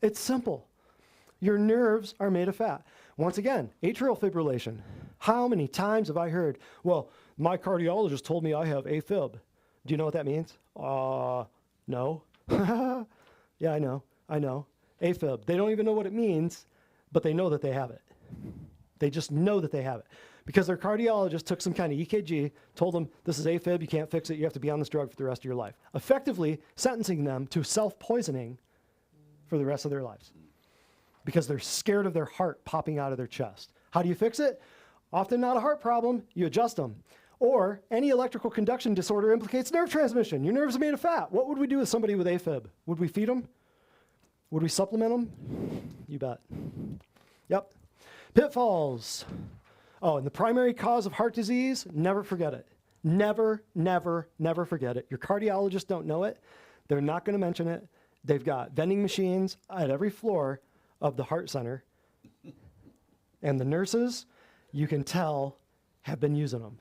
It's simple. Your nerves are made of fat. Once again, atrial fibrillation. How many times have I heard, well, my cardiologist told me I have AFib. Do you know what that means? No. Yeah, I know. AFib. They don't even know what it means, but they know that they have it. They just know that they have it. Because their cardiologist took some kind of EKG, told them, this is AFib, you can't fix it, you have to be on this drug for the rest of your life. Effectively sentencing them to self-poisoning for the rest of their lives. Because they're scared of their heart popping out of their chest. How do you fix it? Often not a heart problem, you adjust them. Or any electrical conduction disorder implicates nerve transmission. Your nerves are made of fat. What would we do with somebody with AFib? Would we feed them? Would we supplement them? You bet. Yep. Pitfalls. Oh, and the primary cause of heart disease, never forget it. Never forget it. Your cardiologists don't know it. They're not going to mention it. They've got vending machines at every floor of the heart center. And the nurses, you can tell, have been using them.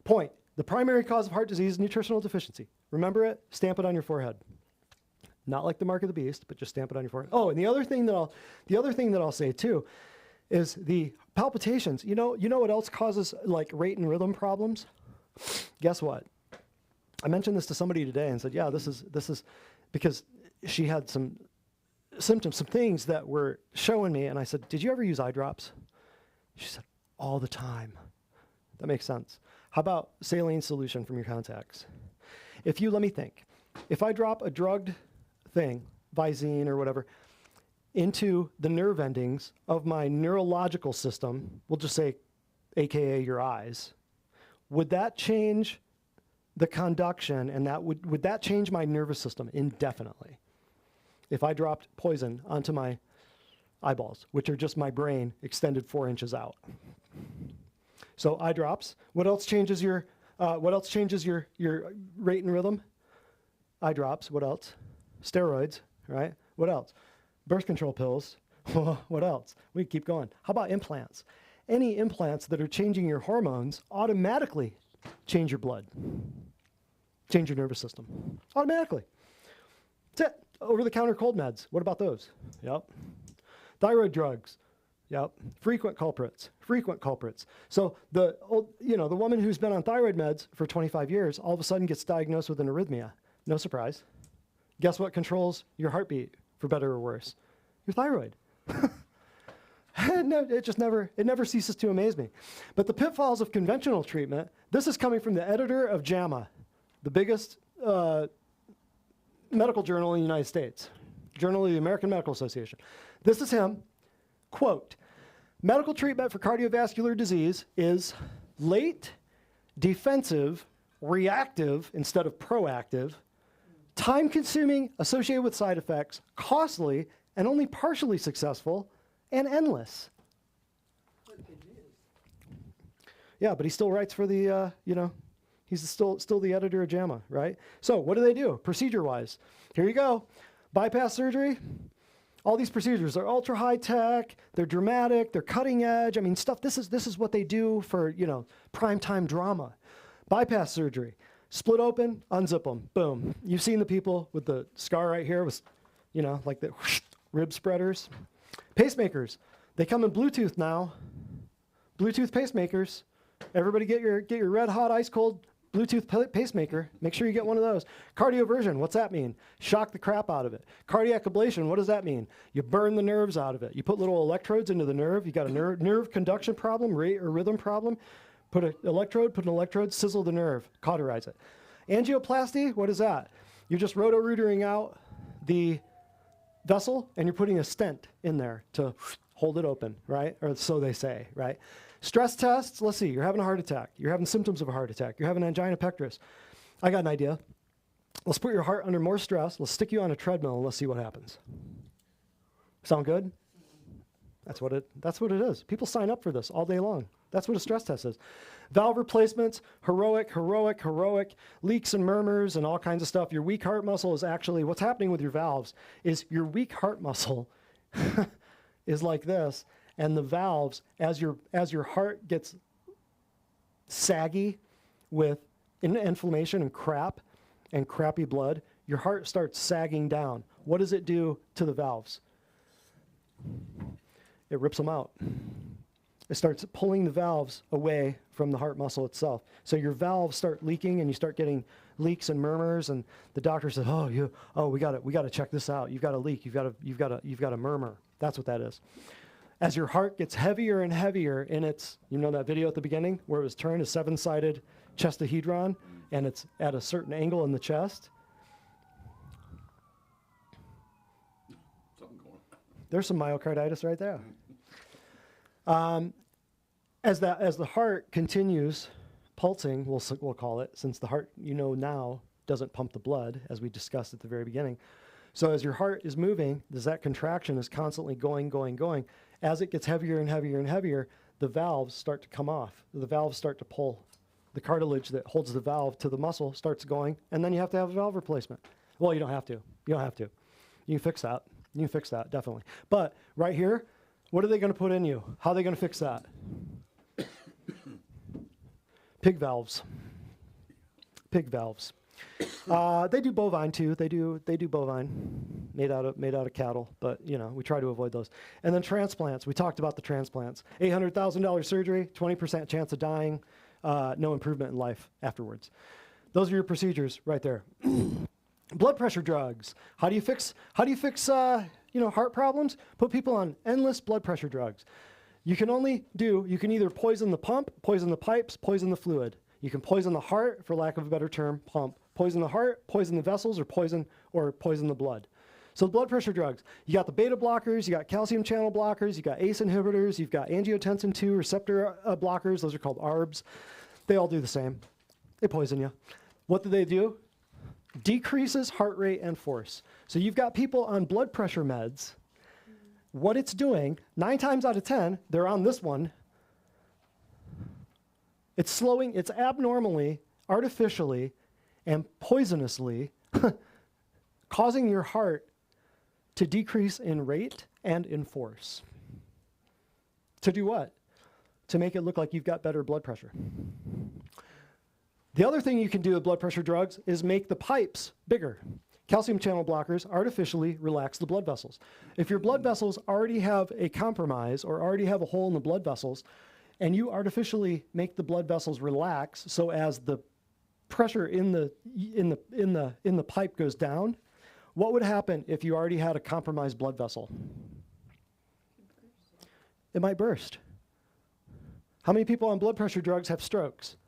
Point. The primary cause of heart disease is nutritional deficiency. Remember it? Stamp it on your forehead. Not like the mark of the beast, but just stamp it on your forehead. Oh, and the other thing that I'll say too is the palpitations. You know what else causes like rate and rhythm problems? Guess what? I mentioned this to somebody today and said, yeah, this is because she had some symptoms, some things that were showing me. And I said, did you ever use eye drops? She said, all the time. That makes sense. How about saline solution from your contacts? Let me think. If I drop a drugged thing, Visine or whatever, into the nerve endings of my neurological system, we'll just say, AKA your eyes, would that change the conduction, and would that change my nervous system indefinitely? If I dropped poison onto my eyeballs, which are just my brain extended 4 inches out. So eye drops. What else changes your rate and rhythm? Eye drops. What else? Steroids, right? What else? Birth control pills. What else? We keep going. How about implants? Any implants that are changing your hormones automatically change your blood, change your nervous system, automatically. That's it. Over-the-counter cold meds. What about those? Yep. Thyroid drugs. Yep. Frequent culprits. So the woman who's been on thyroid meds for 25 years all of a sudden gets diagnosed with an arrhythmia. No surprise. Guess what controls your heartbeat, for better or worse? Your thyroid. No, it never ceases to amaze me. But the pitfalls of conventional treatment, this is coming from the editor of JAMA, the biggest medical journal in the United States, Journal of the American Medical Association. This is him, quote, medical treatment for cardiovascular disease is late, defensive, reactive instead of proactive, time-consuming, associated with side effects, costly, and only partially successful, and endless. Yeah, but he still writes for the, he's still the editor of JAMA, right? So what do? Procedure-wise, here you go. Bypass surgery. All these procedures are ultra high tech. They're dramatic. They're cutting edge. I mean, stuff. This is what they do for prime time drama. Bypass surgery. Split open, unzip them. Boom. You've seen the people with the scar right here with, like the rib spreaders. Pacemakers. They come in Bluetooth now. Bluetooth pacemakers. Everybody get your red hot ice cold Bluetooth pacemaker. Make sure you get one of those. Cardioversion. What's that mean? Shock the crap out of it. Cardiac ablation. What does that mean? You burn the nerves out of it. You put little electrodes into the nerve. You got a nerve conduction problem, rate or rhythm problem. Put an electrode, sizzle the nerve, cauterize it. Angioplasty. What is that? You're just roto-rootering out the vessel, and you're putting a stent in there to hold it open, right? Or so they say, right? Stress tests, let's see, you're having a heart attack. You're having symptoms of a heart attack. You're having angina pectoris. I got an idea. Let's put your heart under more stress. Let's stick you on a treadmill and let's see what happens. Sound good? That's what it is. People sign up for this all day long. That's what a stress test is. Valve replacements, heroic, leaks and murmurs and all kinds of stuff. Your weak heart muscle is actually, what's happening with your valves is your weak heart muscle is like this. And the valves, as your heart gets saggy with inflammation and crap and crappy blood, your heart starts sagging down. What does it do to the valves? It rips them out. It starts pulling the valves away from the heart muscle itself. So your valves start leaking, and you start getting leaks and murmurs. And the doctor says, we got to check this out. You've got a leak. You've got a murmur. That's what that is. As your heart gets heavier and heavier in its, that video at the beginning where it was turned a 7-sided chestahedron, and it's at a certain angle in the chest. Something going on. There's some myocarditis right there. As the heart continues pulsing, we'll call it, since the heart now doesn't pump the blood, as we discussed at the very beginning. So as your heart is moving, that contraction is constantly going. As it gets heavier and heavier and heavier, the valves start to come off. The valves start to pull. The cartilage that holds the valve to the muscle starts going, and then you have to have a valve replacement. Well, you don't have to. You don't have to. You can fix that. You can fix that, definitely. But right here, what are they going to put in you? How are they going to fix that? Pig valves. Pig valves. They do bovine too. They do bovine, made out of cattle. But we try to avoid those. And then transplants. We talked about the transplants. $800,000 surgery, 20% chance of dying, no improvement in life afterwards. Those are your procedures right there. Blood pressure drugs. How do you fix heart problems? Put people on endless blood pressure drugs. You can either poison the pump, poison the pipes, poison the fluid. You can poison the heart, for lack of a better term, pump. Poison the heart, poison the vessels, or poison the blood. So blood pressure drugs. You got the beta blockers, you got calcium channel blockers, you got ACE inhibitors, you've got angiotensin II receptor blockers. Those are called ARBs. They all do the same. They poison you. What do? Decreases heart rate and force. So you've got people on blood pressure meds. What it's doing, 9 times out of 10, they're on this one. It's abnormally, artificially, and poisonously causing your heart to decrease in rate and in force. To do what? To make it look like you've got better blood pressure. The other thing you can do with blood pressure drugs is make the pipes bigger. Calcium channel blockers artificially relax the blood vessels. If your blood vessels already have a compromise or already have a hole in the blood vessels, and you artificially make the blood vessels relax so as the pressure in the pipe goes down, what would happen if you already had a compromised blood vessel? It might burst. How many people on blood pressure drugs have strokes?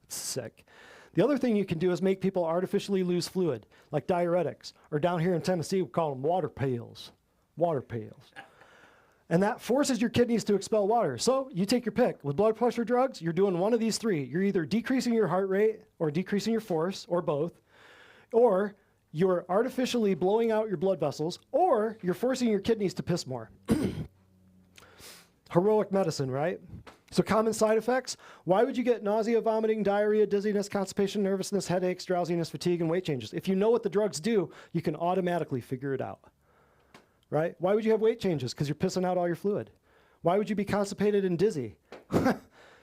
It's sick. The other thing you can do is make people artificially lose fluid, like diuretics, or down here in Tennessee, we call them water pails. Water pails. And that forces your kidneys to expel water. So you take your pick. With blood pressure drugs, you're doing one of these three. You're either decreasing your heart rate or decreasing your force, or both, or you're artificially blowing out your blood vessels, or you're forcing your kidneys to piss more. Heroic medicine, right? So common side effects. Why would you get nausea, vomiting, diarrhea, dizziness, constipation, nervousness, headaches, drowsiness, fatigue, and weight changes? If you know what the drugs do, you can automatically figure it out, right? Why would you have weight changes? Because you're pissing out all your fluid. Why would you be constipated and dizzy?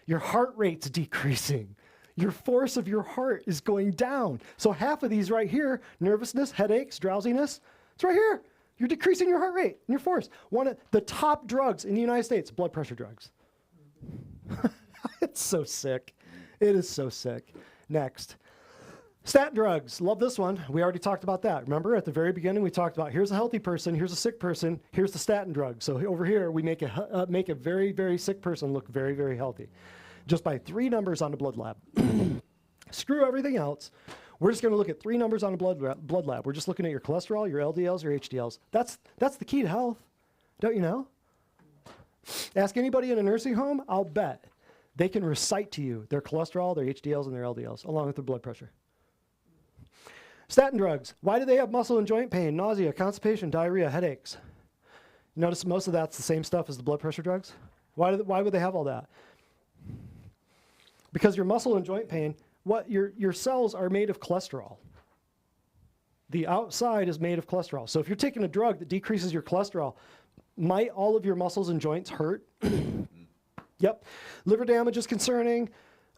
Your heart rate's decreasing. Your force of your heart is going down. So half of these right here, nervousness, headaches, drowsiness, it's right here. You're decreasing your heart rate and your force. One of the top drugs in the United States, blood pressure drugs. It's so sick. It is so sick. Next. Statin drugs. Love this one. We already talked about that. Remember at the very beginning we talked about here's a healthy person, here's a sick person, here's the statin drug. So over here we make a very, very sick person look very, very healthy. Just by 3 numbers on the blood lab. Screw everything else. We're just going to look at 3 numbers on a blood lab. We're just looking at your cholesterol, your LDLs, your HDLs. That's the key to health. Don't you know? Ask anybody in a nursing home, I'll bet they can recite to you their cholesterol, their HDLs, and their LDLs, along with their blood pressure. Statin drugs. Why do they have muscle and joint pain, nausea, constipation, diarrhea, headaches? Notice most of that's the same stuff as the blood pressure drugs. Why would they have all that? Because your muscle and joint pain, your cells are made of cholesterol. The outside is made of cholesterol. So if you're taking a drug that decreases your cholesterol, might all of your muscles and joints hurt? Yep. Liver damage is concerning,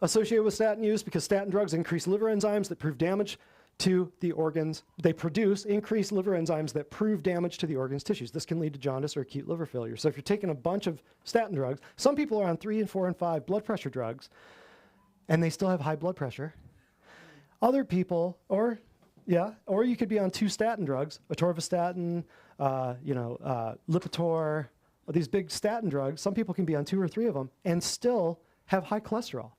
associated with statin use because statin drugs increase liver enzymes that prove damage to the organs. They produce increased liver enzymes that prove damage to the organs' tissues. This can lead to jaundice or acute liver failure. So if you're taking a bunch of statin drugs, some people are on 3 and 4 and 5 blood pressure drugs, and they still have high blood pressure. Other people, or you could be on 2 statin drugs, atorvastatin, Lipitor, these big statin drugs. Some people can be on 2 or 3 of them and still have high cholesterol.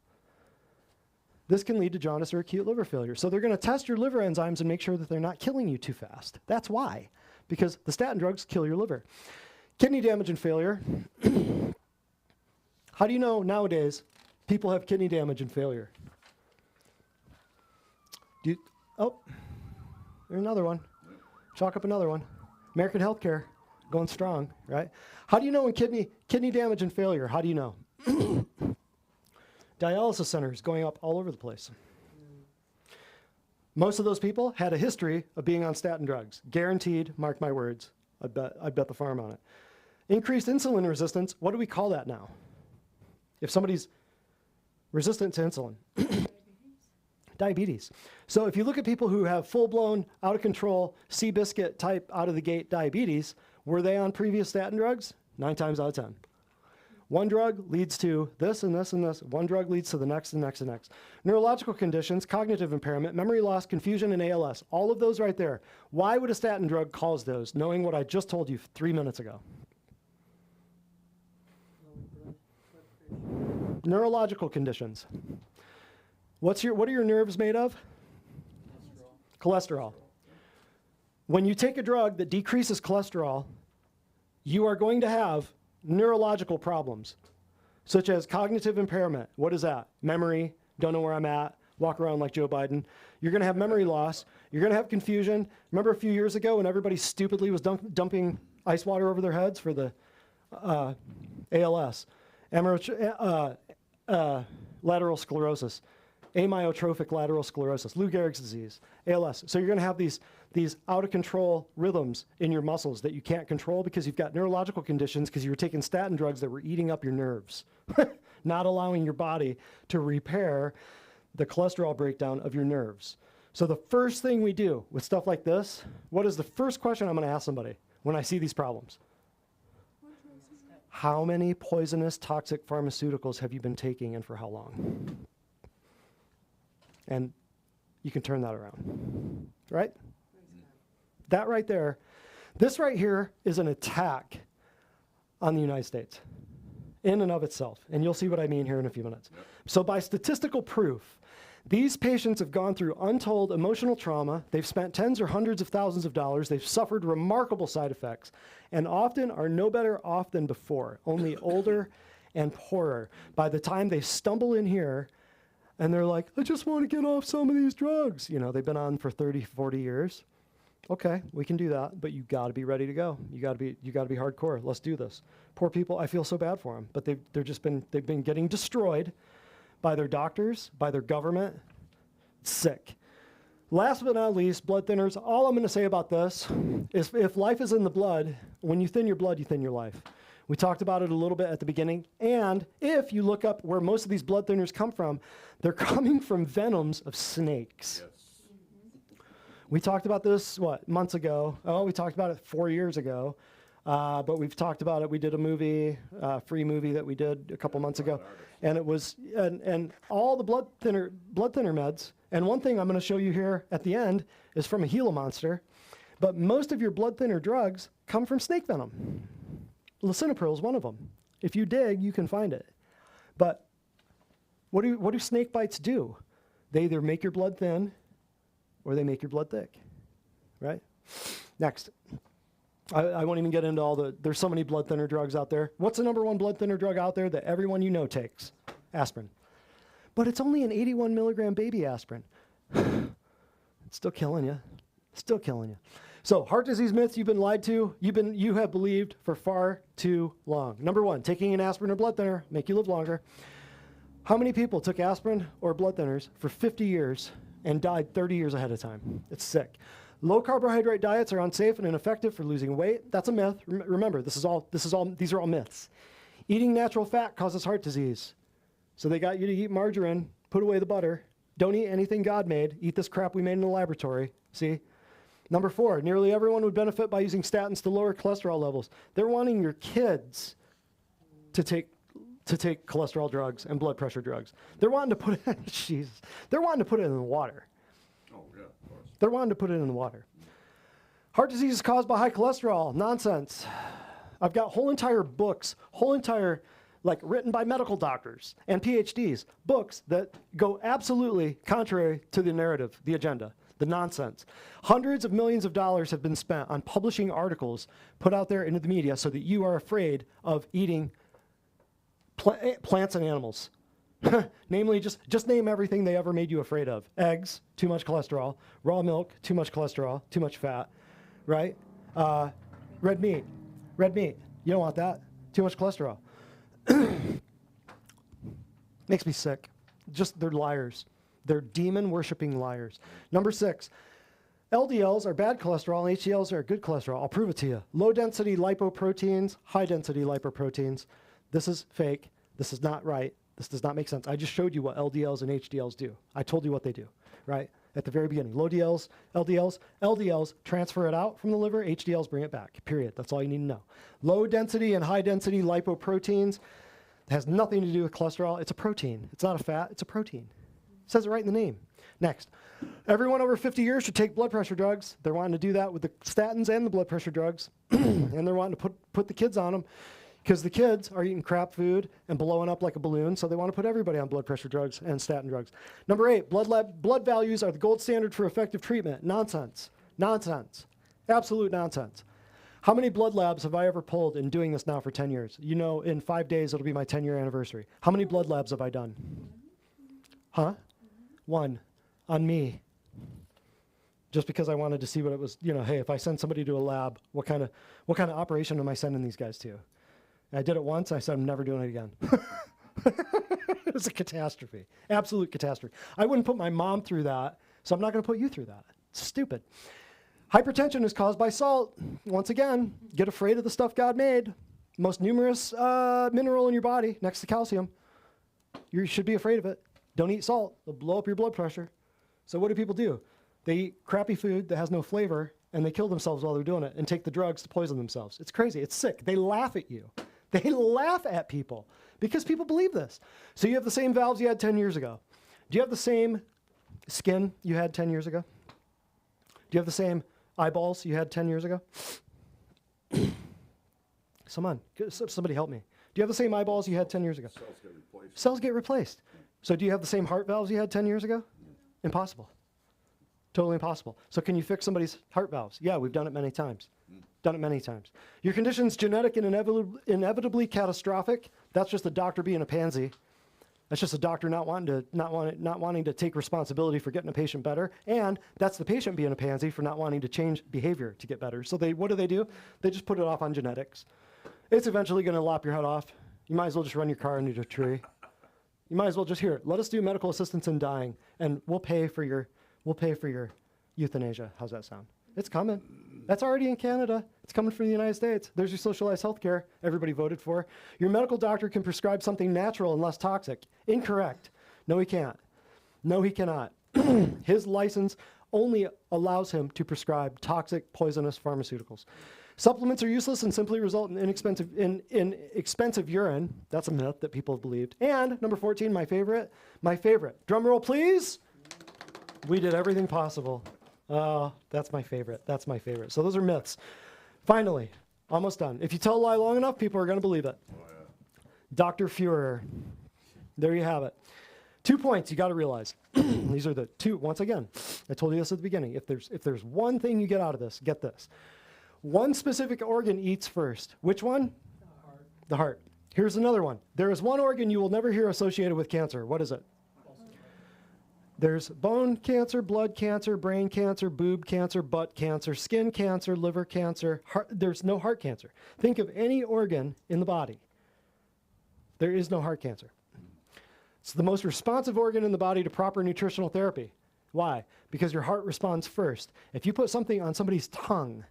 This can lead to jaundice or acute liver failure. So they're going to test your liver enzymes and make sure that they're not killing you too fast. That's why, because the statin drugs kill your liver. Kidney damage and failure. How do you know nowadays people have kidney damage and failure? There's another one. Chalk up another one. American healthcare, going strong, right? How do you know when kidney damage and failure? How do you know? Dialysis centers going up all over the place. Most of those people had a history of being on statin drugs. Guaranteed, mark my words. I bet the farm on it. Increased insulin resistance, what do we call that now? If somebody's resistant to insulin. Diabetes. So if you look at people who have full-blown, out-of-control, Seabiscuit type out-of-the-gate diabetes, were they on previous statin drugs? 9 times out of 10. One drug leads to this and this and this. One drug leads to the next and next and next. Neurological conditions, cognitive impairment, memory loss, confusion, and ALS. All of those right there. Why would a statin drug cause those, knowing what I just told you 3 minutes ago? Neurological conditions. What are your nerves made of? Cholesterol. When you take a drug that decreases cholesterol, you are going to have neurological problems, such as cognitive impairment. What is that? Memory, don't know where I'm at, walk around like Joe Biden. You're going to have memory loss. You're going to have confusion. Remember a few years ago when everybody stupidly was dumping ice water over their heads for the ALS, lateral sclerosis, amyotrophic lateral sclerosis, Lou Gehrig's disease, ALS. So you're going to have these out of control rhythms in your muscles that you can't control because you've got neurological conditions because you were taking statin drugs that were eating up your nerves, not allowing your body to repair the cholesterol breakdown of your nerves. So the first thing we do with stuff like this, what is the first question I'm going to ask somebody when I see these problems? How many poisonous, toxic pharmaceuticals have you been taking and for how long? And you can turn that around, right? That right there, this right here is an attack on the United States in and of itself. And you'll see what I mean here in a few minutes. Yep. So by statistical proof, these patients have gone through untold emotional trauma. They've spent tens or hundreds of thousands of dollars. They've suffered remarkable side effects and often are no better off than before, only older and poorer. By the time they stumble in here and they're like, I just want to get off some of these drugs. You know, they've been on for 30, 40 years. Okay, we can do that, but you got to be ready to go. You got to be hardcore. Let's do this. Poor people, I feel so bad for them, but they've been getting destroyed by their doctors, by their government. Sick. Last but not least, blood thinners. All I'm going to say about this is if life is in the blood, when you thin your blood, you thin your life. We talked about it a little bit at the beginning. And if you look up where most of these blood thinners come from, they're coming from venoms of snakes. Yes. We talked about this, months ago? Oh, we talked about it 4 years ago. But we've talked about it. We did a movie, free movie that we did a couple months ago. And it was, and all the blood thinner meds. And one thing I'm going to show you here at the end is from a Gila monster. But most of your blood thinner drugs come from snake venom. Lisinopril is one of them. If you dig, you can find it. But what do snake bites do? They either make your blood thin or they make your blood thick, right? Next. I won't even get into there's so many blood thinner drugs out there. What's the number one blood thinner drug out there that everyone you know takes? Aspirin. But it's only an 81 milligram baby aspirin. It's still killing you. Still killing you. So heart disease myths you've been lied to, you have believed for far too long. Number one, taking an aspirin or blood thinner make you live longer. How many people took aspirin or blood thinners for 50 years and died 30 years ahead of time? It's sick. Low carbohydrate diets are unsafe and ineffective for losing weight. That's a myth. Remember, these are all myths. Eating natural fat causes heart disease. So they got you to eat margarine, put away the butter. Don't eat anything God made. Eat this crap we made in the laboratory. See? Number 4, nearly everyone would benefit by using statins to lower cholesterol levels. They're wanting your kids to take cholesterol drugs and blood pressure drugs. They're wanting to put it, Jesus. They're wanting to put it in the water. Oh, yeah, of course. They're wanting to put it in the water. Heart disease is caused by high cholesterol. Nonsense. I've got whole entire written by medical doctors and PhDs, books that go absolutely contrary to the narrative, the agenda, the nonsense. Hundreds of millions of dollars have been spent on publishing articles put out there into the media so that you are afraid of eating plants and animals. Namely, just name everything they ever made you afraid of. Eggs, too much cholesterol. Raw milk, too much cholesterol, too much fat, right? Red meat. You don't want that. Too much cholesterol. Makes me sick. They're liars. They're demon-worshipping liars. Number 6, LDLs are bad cholesterol and HDLs are good cholesterol. I'll prove it to you. Low-density lipoproteins, high-density lipoproteins. This is fake. This is not right. This does not make sense. I just showed you what LDLs and HDLs do. I told you what they do, right? At the very beginning. Low DLs, LDLs transfer it out from the liver. HDLs bring it back, period. That's all you need to know. Low-density and high-density lipoproteins. It has nothing to do with cholesterol. It's a protein. It's not a fat. It's a protein. It says it right in the name. Next. Everyone over 50 years should take blood pressure drugs. They're wanting to do that with the statins and the blood pressure drugs. And they're wanting to put the kids on them because the kids are eating crap food and blowing up like a balloon. So they want to put everybody on blood pressure drugs and statin drugs. Number 8, blood values are the gold standard for effective treatment. Nonsense. Nonsense. Absolute nonsense. How many blood labs have I ever pulled in doing this now for 10 years? You know, in 5 days, it'll be my 10-year anniversary. How many blood labs have I done? Huh? 1. On me. Just because I wanted to see what it was, you know, hey, if I send somebody to a lab, what kind of operation am I sending these guys to? And I did it once. I said, I'm never doing it again. It was a catastrophe. Absolute catastrophe. I wouldn't put my mom through that, so I'm not going to put you through that. It's stupid. Hypertension is caused by salt. Once again, get afraid of the stuff God made. Most numerous mineral in your body, next to calcium. You should be afraid of it. Don't eat salt. It'll blow up your blood pressure. So what do people do? They eat crappy food that has no flavor, and they kill themselves while they're doing it and take the drugs to poison themselves. It's crazy. It's sick. They laugh at you. They laugh at people because people believe this. So you have the same valves you had 10 years ago. Do you have the same skin you had 10 years ago? Do you have the same eyeballs you had 10 years ago? Come on. Somebody help me. Do you have the same eyeballs you had 10 years ago? Cells get replaced. Cells get replaced. So do you have the same heart valves you had 10 years ago? Impossible. Totally impossible. So can you fix somebody's heart valves? Yeah, we've done it many times. Done it many times. Your condition's genetic and inevitably catastrophic. That's just a doctor being a pansy. That's just a doctor not wanting to take responsibility for getting a patient better. And that's the patient being a pansy for not wanting to change behavior to get better. So what do? They just put it off on genetics. It's eventually going to lop your head off. You might as well just run your car into a tree. You might as well just let us do medical assistance in dying, and we'll pay for your euthanasia. How's that sound? It's coming. That's already in Canada. It's coming from the United States. There's your socialized health care everybody voted for. Your medical doctor can prescribe something natural and less toxic. Incorrect. No, he can't. No, he cannot. His license only allows him to prescribe toxic, poisonous pharmaceuticals. Supplements are useless and simply result in expensive urine. That's a myth that people have believed. And number 14, my favorite. Drum roll, please. We did everything possible. Oh, that's my favorite. That's my favorite. So those are myths. Finally, almost done. If you tell a lie long enough, people are going to believe it. Oh, yeah. Dr. Fuhrer. There you have it. 2 points you got to realize. These are the two. Once again, I told you this at the beginning. If there's one thing you get out of this, get this. One specific organ eats first. Which one? The heart. The heart. Here's another one. There is one organ you will never hear associated with cancer. What is it? There's bone cancer, blood cancer, brain cancer, boob cancer, butt cancer, skin cancer, liver cancer. There's no heart cancer. Think of any organ in the body. There is no heart cancer. It's the most responsive organ in the body to proper nutritional therapy. Why? Because your heart responds first. If you put something on somebody's tongue,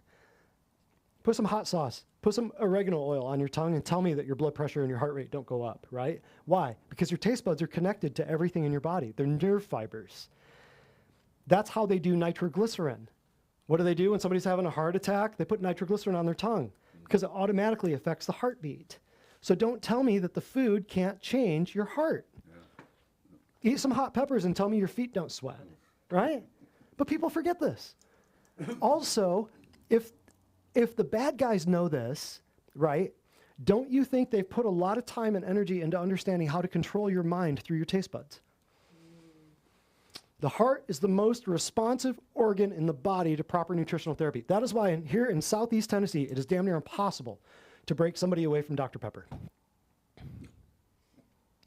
put some hot sauce, put some oregano oil on your tongue and tell me that your blood pressure and your heart rate don't go up, right? Why? Because your taste buds are connected to everything in your body. They're nerve fibers. That's how they do nitroglycerin. What do when somebody's having a heart attack? They put nitroglycerin on their tongue because it automatically affects the heartbeat. So don't tell me that the food can't change your heart. Yeah. Eat some hot peppers and tell me your feet don't sweat, right? But people forget this. Also, if the bad guys know this, right, don't you think they've put a lot of time and energy into understanding how to control your mind through your taste buds? The heart is the most responsive organ in the body to proper nutritional therapy. That is why here in Southeast Tennessee, it is damn near impossible to break somebody away from Dr. Pepper.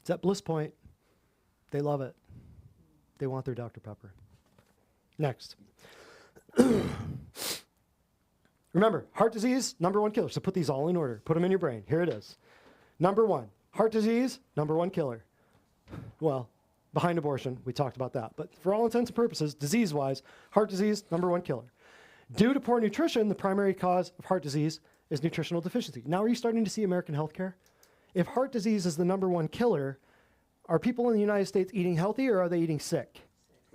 It's at Bliss Point. They love it. They want their Dr. Pepper. Next. Remember, heart disease, #1 killer. So put these all in order. Put them in your brain. Here it is. Number 1, heart disease, #1 killer. Well, behind abortion, we talked about that. But for all intents and purposes, disease-wise, heart disease, #1 killer. Due to poor nutrition, the primary cause of heart disease is nutritional deficiency. Now, are you starting to see American healthcare? If heart disease is the #1 killer, are people in the United States eating healthy or are they eating sick?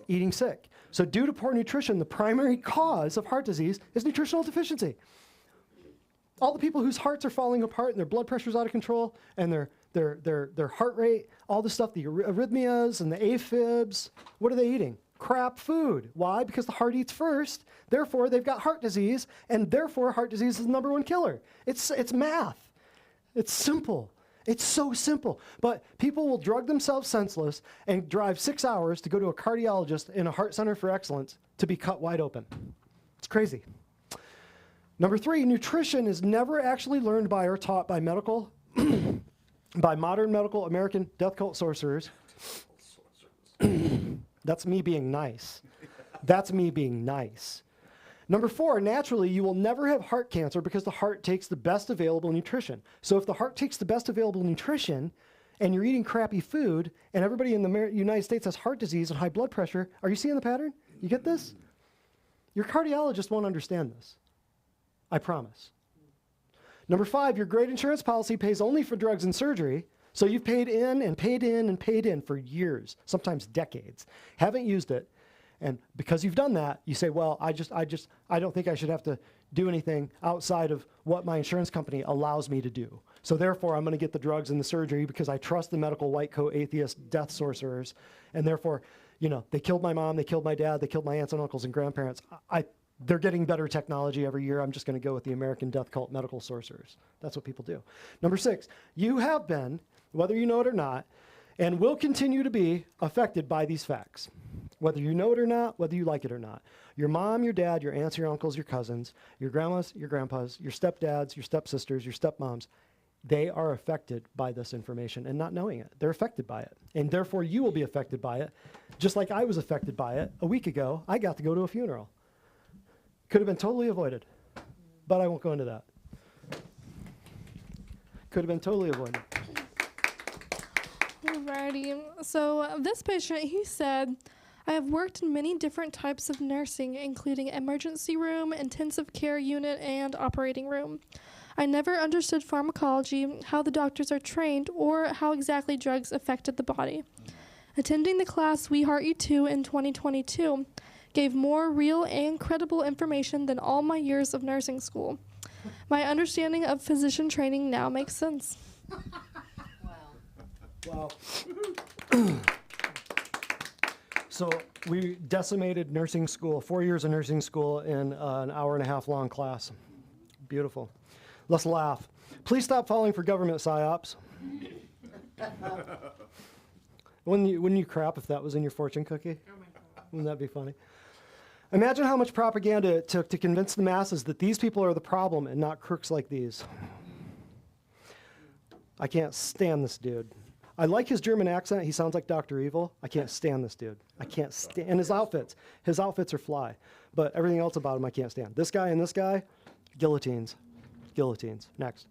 Eating sick. So due to poor nutrition, the primary cause of heart disease is nutritional deficiency. All the people whose hearts are falling apart and their blood pressure's out of control and their their heart rate, all the stuff, the arrhythmias and the AFibs. What are they eating? Crap food. Why? Because the heart eats first. Therefore, they've got heart disease, and therefore, heart disease is the number one killer. It's math. It's simple. It's so simple. But people will drug themselves senseless and drive 6 hours to go to a cardiologist in a heart center for excellence to be cut wide open. It's crazy. Number 3, nutrition is never actually learned by or taught by medical, by modern medical American death cult sorcerers. That's me being nice. That's me being nice. Number 4, naturally, you will never have heart cancer because the heart takes the best available nutrition. So if the heart takes the best available nutrition and you're eating crappy food and everybody in the United States has heart disease and high blood pressure, are you seeing the pattern? You get this? Your cardiologist won't understand this. I promise. Number 5, your great insurance policy pays only for drugs and surgery. So you've paid in and paid in and paid in for years, sometimes decades, haven't used it. And because you've done that, you say, well, I don't think I should have to do anything outside of what my insurance company allows me to do. So therefore, I'm going to get the drugs and the surgery because I trust the medical white coat atheist death sorcerers. And therefore, they killed my mom, they killed my dad, they killed my aunts and uncles and grandparents. They're getting better technology every year. I'm just going to go with the American death cult medical sorcerers. That's what people do. Number 6, you have been, whether you know it or not, and will continue to be affected by these facts. Whether you know it or not, whether you like it or not. Your mom, your dad, your aunts, your uncles, your cousins, your grandmas, your grandpas, your stepdads, your stepsisters, your stepmoms, they are affected by this information and not knowing it. They're affected by it. And therefore, you will be affected by it. Just like I was affected by it a week ago, I got to go to a funeral. Could have been totally avoided, but I won't go into that. Could have been totally avoided. Alrighty. So this patient, he said, I have worked in many different types of nursing, including emergency room, intensive care unit, and operating room. I never understood pharmacology, how the doctors are trained, or how exactly drugs affected the body. Attending the class We Heart You Too in 2022 gave more real and credible information than all my years of nursing school. My understanding of physician training now makes sense. Wow. So we decimated nursing school, 4 years of nursing school in an hour and a half long class. Beautiful. Let's laugh. Please stop falling for government psyops. Wouldn't you crap if that was in your fortune cookie? Oh my God. Wouldn't that be funny? Imagine how much propaganda it took to convince the masses that these people are the problem and not crooks like these. I can't stand this dude. I like his German accent. He sounds like Dr. Evil. I can't stand this dude. I can't stand, and his outfits. His outfits are fly, but everything else about him I can't stand. This guy and this guy, guillotines. Guillotines. Next.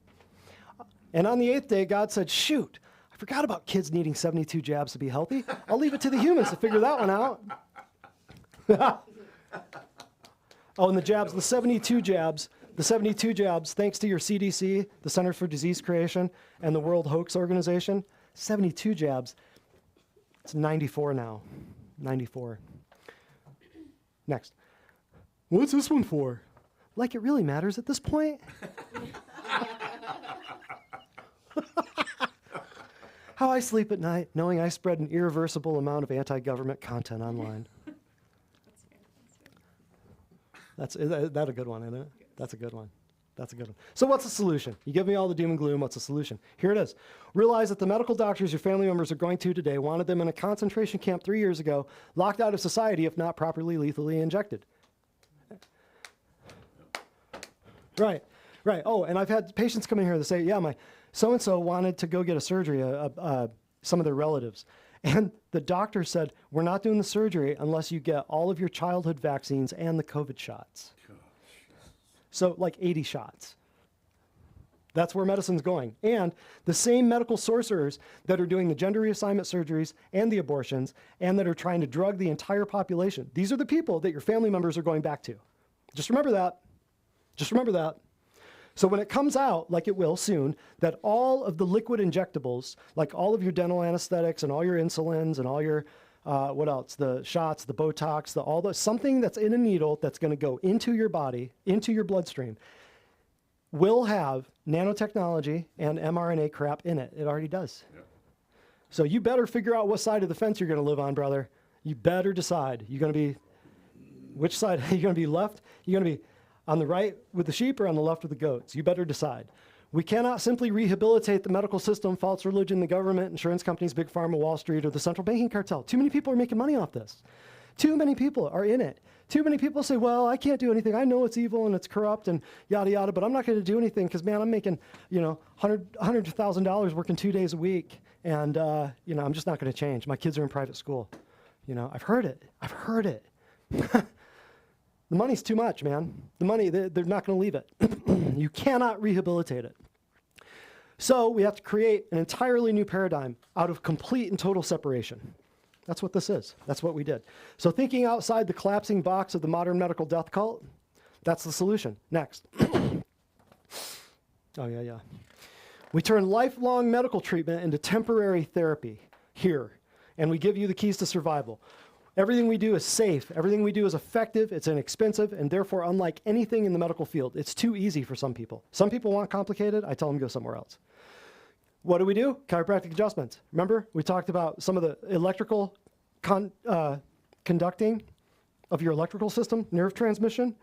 And on the 8th day, God said, shoot, I forgot about kids needing 72 jabs to be healthy. I'll leave it to the humans to figure that one out. Oh, and the jabs, the 72 jabs, thanks to your CDC, the Center for Disease Creation, and the World Hoax Organization, 72 jabs. It's 94 now. 94. Next. What's this one for? Like it really matters at this point? How I sleep at night, knowing I spread an irreversible amount of anti-government content online. That's that a good one, isn't it? That's a good one. That's a good one. So what's the solution? You give me all the doom and gloom, what's the solution? Here it is. Realize that the medical doctors your family members are going to today wanted them in a concentration camp 3 years ago, locked out of society if not properly lethally injected. Right. Oh, and I've had patients come in here that say, yeah, my so-and-so wanted to go get a surgery, some of their relatives. And the doctor said, we're not doing the surgery unless you get all of your childhood vaccines and the COVID shots. So like 80 shots. That's where medicine's going. And the same medical sorcerers that are doing the gender reassignment surgeries and the abortions and that are trying to drug the entire population, these are the people that your family members are going back to. Just remember that. Just remember that. So when it comes out, like it will soon, that all of the liquid injectables, like all of your dental anesthetics and all your insulins and all your, what else? The shots, the Botox, something that's in a needle that's going to go into your body, into your bloodstream. will have nanotechnology and mRNA crap in it. It already does. Yep. So you better figure out what side of the fence you're going to live on, brother. You better decide. You're going to be, which side? You're going to be left? You're going to be on the right with the sheep or on the left with the goats? You better decide. We cannot simply rehabilitate the medical system, false religion, the government, insurance companies, big pharma, Wall Street, or the central banking cartel. Too many people are making money off this. Too many people are in it. Too many people say, well, I can't do anything. I know it's evil and it's corrupt and yada, yada, but I'm not going to do anything because, man, I'm making, $100,000 working 2 days a week. And, I'm just not going to change. My kids are in private school. I've heard it. The money's too much, man. The money, they're not going to leave it. You cannot rehabilitate it. So we have to create an entirely new paradigm out of complete and total separation. That's what this is. That's what we did. So thinking outside the collapsing box of the modern medical death cult, that's the solution. Next. Oh, yeah. We turn lifelong medical treatment into temporary therapy here, and we give you the keys to survival. Everything we do is safe. Everything we do is effective. It's inexpensive, and therefore unlike anything in the medical field. It's too easy for some people. Some people want complicated. I tell them go somewhere else. What do we do? Chiropractic adjustments. Remember, we talked about some of the electrical conducting of your electrical system, nerve transmission.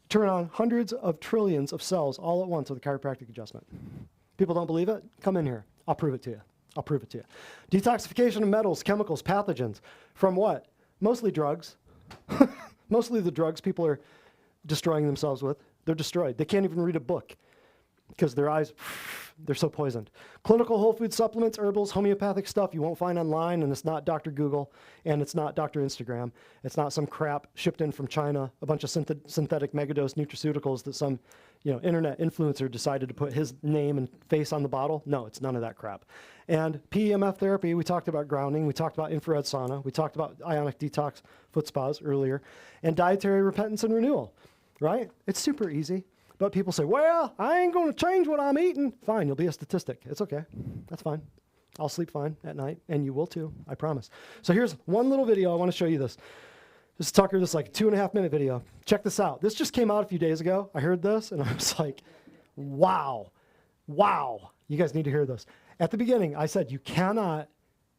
Turn on hundreds of trillions of cells all at once with a chiropractic adjustment. People don't believe it? Come in here. I'll prove it to you. Detoxification of metals, chemicals, pathogens. From what? Mostly drugs. Mostly the drugs people are destroying themselves with. They're destroyed. They can't even read a book because their eyes, they're so poisoned. Clinical whole food supplements, herbals, homeopathic stuff you won't find online, and it's not Dr. Google, and it's not Dr. Instagram. It's not some crap shipped in from China, a bunch of synthetic megadose nutraceuticals that some internet influencer decided to put his name and face on the bottle. No, it's none of that crap. And PEMF therapy, we talked about grounding, we talked about infrared sauna, we talked about ionic detox foot spas earlier, and dietary repentance and renewal, right? It's super easy. But people say, well, I ain't going to change what I'm eating. Fine, you'll be a statistic. It's okay. That's fine. I'll sleep fine at night, and you will too, I promise. So here's one little video. I want to show you this. This is Tucker, this is like a 2.5-minute video. Check this out. This just came out a few days ago. I heard this, and I was like, wow. You guys need to hear this. At the beginning, I said you cannot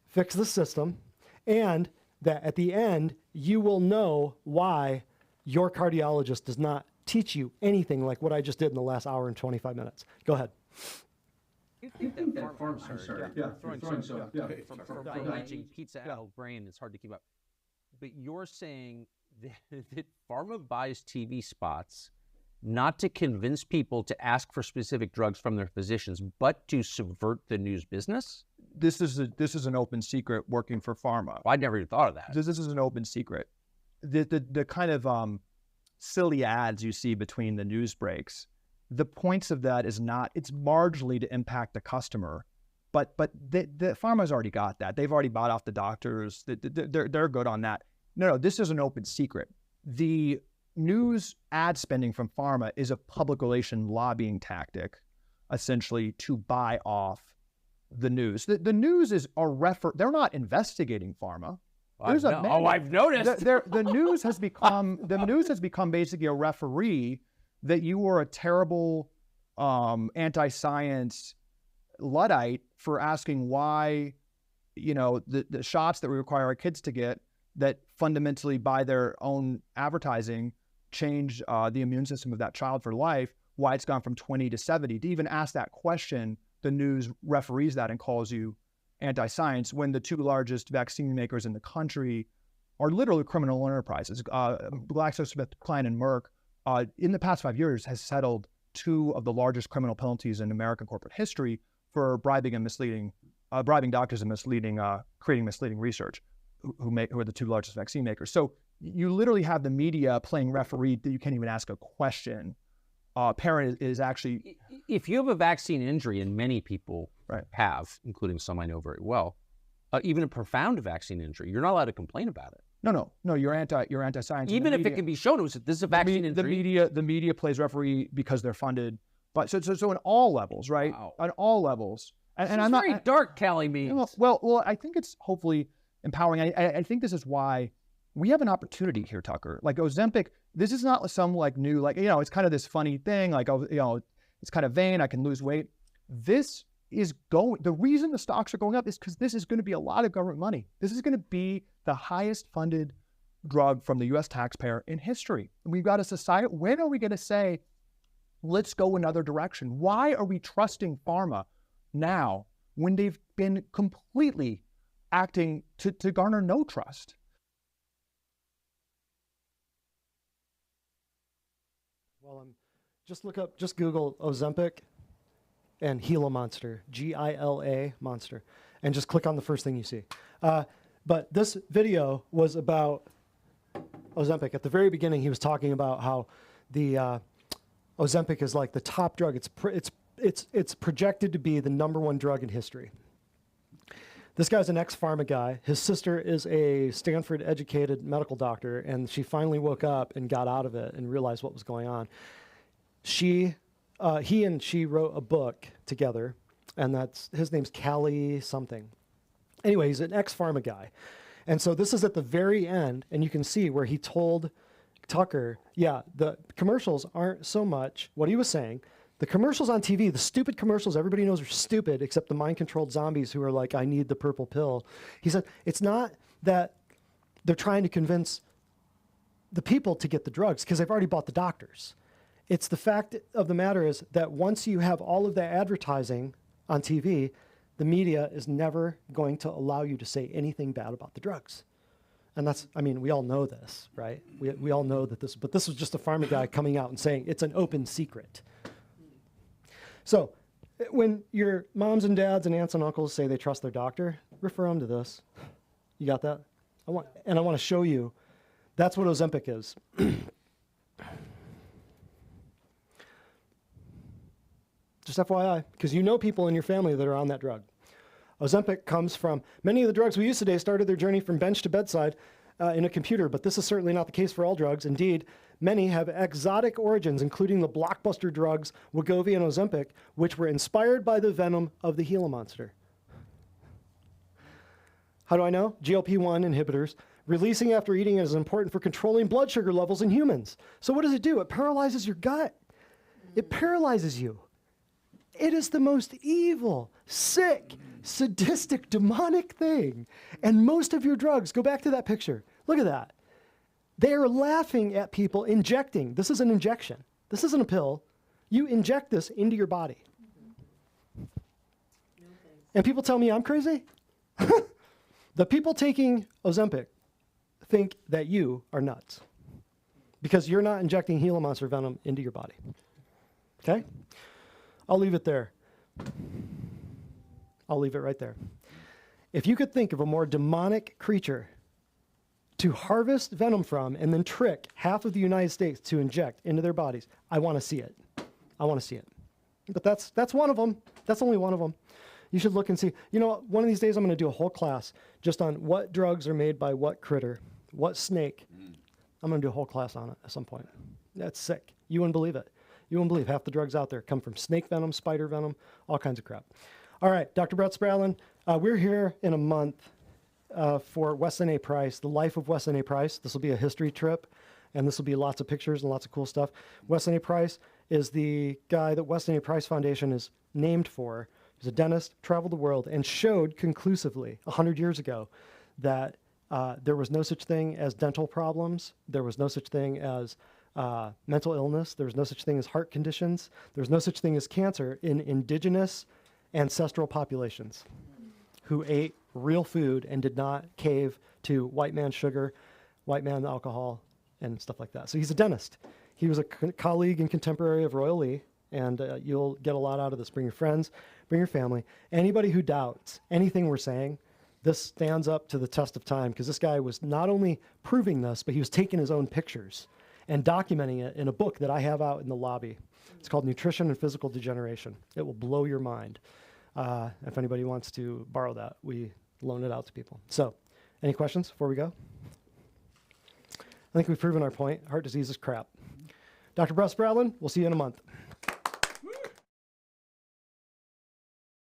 fix the system, and that at the end, you will know why your cardiologist does not teach you anything like what I just did in the last hour and 25 minutes. Go ahead. You think that farm, I'm sorry. Yeah, throwing some from raging pizza out brain, it's hard to keep up. But you're saying that pharma buys TV spots not to convince people to ask for specific drugs from their physicians, but to subvert the news business? This is an open secret working for pharma. Well, I never even thought of that. This is an open secret. The kind of silly ads you see between the news breaks, the points of that is not, it's marginally to impact the customer, but the pharma's already got that. They've already bought off the doctors. They're good on that. No, this is an open secret. The news ad spending from pharma is a public relation lobbying tactic, essentially, to buy off the news. The news is they're not investigating pharma. I've noticed. The news has become basically a referee that you were a terrible anti-science Luddite for asking why, the shots that we require our kids to get that fundamentally by their own advertising change the immune system of that child for life, why it's gone from 20 to 70. To even ask that question, the news referees that and calls you anti-science when the two largest vaccine makers in the country are literally criminal enterprises. GlaxoSmithKline and Merck, in the past 5 years, has settled two of the largest criminal penalties in American corporate history for bribing doctors and creating misleading research, who are the two largest vaccine makers. So you literally have the media playing referee that you can't even ask a question. Parent is actually... If you have a vaccine injury, and many people right. have, including some I know very well, even a profound vaccine injury, you're not allowed to complain about it. No, you're anti-science. Even if it can be shown, this is a vaccine injury. The media plays referee because they're funded. But so in all levels, right? Wow. On all levels. And I'm very dark, Callie means. Well, I think it's hopefully empowering. I think this is why we have an opportunity here, Tucker. Like Ozempic, this is not some new, it's kind of this funny thing, it's kind of vain, I can lose weight. This is the reason the stocks are going up is because this is going to be a lot of government money. This is going to be the highest funded drug from the US taxpayer in history. And we've got a society, when are we going to say, let's go another direction? Why are we trusting pharma now when they've been completely acting to garner no trust? Well, just Google Ozempic and Gila Monster, Gila Monster, and just click on the first thing you see. But this video was about Ozempic. At the very beginning, he was talking about how the Ozempic is like the top drug. It's projected to be the #1 drug in history. This guy's an ex-pharma guy. His sister is a Stanford-educated medical doctor, and she finally woke up and got out of it and realized what was going on. He and she wrote a book together, and his name's Callie something. Anyway, he's an ex-pharma guy. And so this is at the very end, and you can see where he told Tucker, yeah, the commercials aren't so much what he was saying. The commercials on TV, the stupid commercials everybody knows are stupid, except the mind-controlled zombies who are like, I need the purple pill. He said, it's not that they're trying to convince the people to get the drugs, because they've already bought the doctors. It's the fact of the matter is that once you have all of that advertising on TV, the media is never going to allow you to say anything bad about the drugs. And we all know this, right? We all know that but this was just a pharma guy coming out and saying it's an open secret. So when your moms and dads and aunts and uncles say they trust their doctor, refer them to this. You got that? I want to show you. That's what Ozempic is. Just FYI, because you know people in your family that are on that drug. Ozempic comes from, many of the drugs we use today started their journey from bench to bedside in a computer, but this is certainly not the case for all drugs. Indeed, many have exotic origins, including the blockbuster drugs Wegovy and Ozempic, which were inspired by the venom of the Gila monster. How do I know? GLP-1 inhibitors. Releasing after eating is important for controlling blood sugar levels in humans. So what does it do? It paralyzes your gut. It paralyzes you. It is the most evil, sick, sadistic, demonic thing. And most of your drugs, go back to that picture. Look at that. They are laughing at people injecting. This is an injection. This isn't a pill. You inject this into your body. And people tell me I'm crazy? The people taking Ozempic think that you are nuts because you're not injecting Gila monster venom into your body. Okay? I'll leave it there. I'll leave it right there. If you could think of a more demonic creature to harvest venom from and then trick half of the United States to inject into their bodies, I want to see it. I want to see it. But that's one of them. That's only one of them. You should look and see. You know, one of these days I'm going to do a whole class just on what drugs are made by what critter, what snake. I'm going to do a whole class on it at some point. That's sick. You wouldn't believe it. You won't believe half the drugs out there come from snake venom, spider venom, all kinds of crap. All right, Dr. Brett Spradlin, we're here in a month for Weston A. Price, the life of Weston A. Price. This will be a history trip, and this will be lots of pictures and lots of cool stuff. Weston A. Price is the guy that Weston A. Price Foundation is named for. He's a dentist, traveled the world, and showed conclusively 100 years ago that there was no such thing as dental problems. There was no such thing as mental illness. There's no such thing as heart conditions. There's no such thing as cancer in indigenous ancestral populations who ate real food and did not cave to white man sugar, white man alcohol, and stuff like that. So he's a dentist. He was a colleague and contemporary of Royal Lee, and you'll get a lot out of this. Bring your friends, bring your family. Anybody who doubts anything we're saying, this stands up to the test of time, because this guy was not only proving this, but he was taking his own pictures and documenting it in a book that I have out in the lobby. It's called Nutrition and Physical Degeneration. It will blow your mind. If anybody wants to borrow that, we loan it out to people. So, any questions before we go? I think we've proven our point. Heart disease is crap. Dr. Brett Spradlin, we'll see you in a month.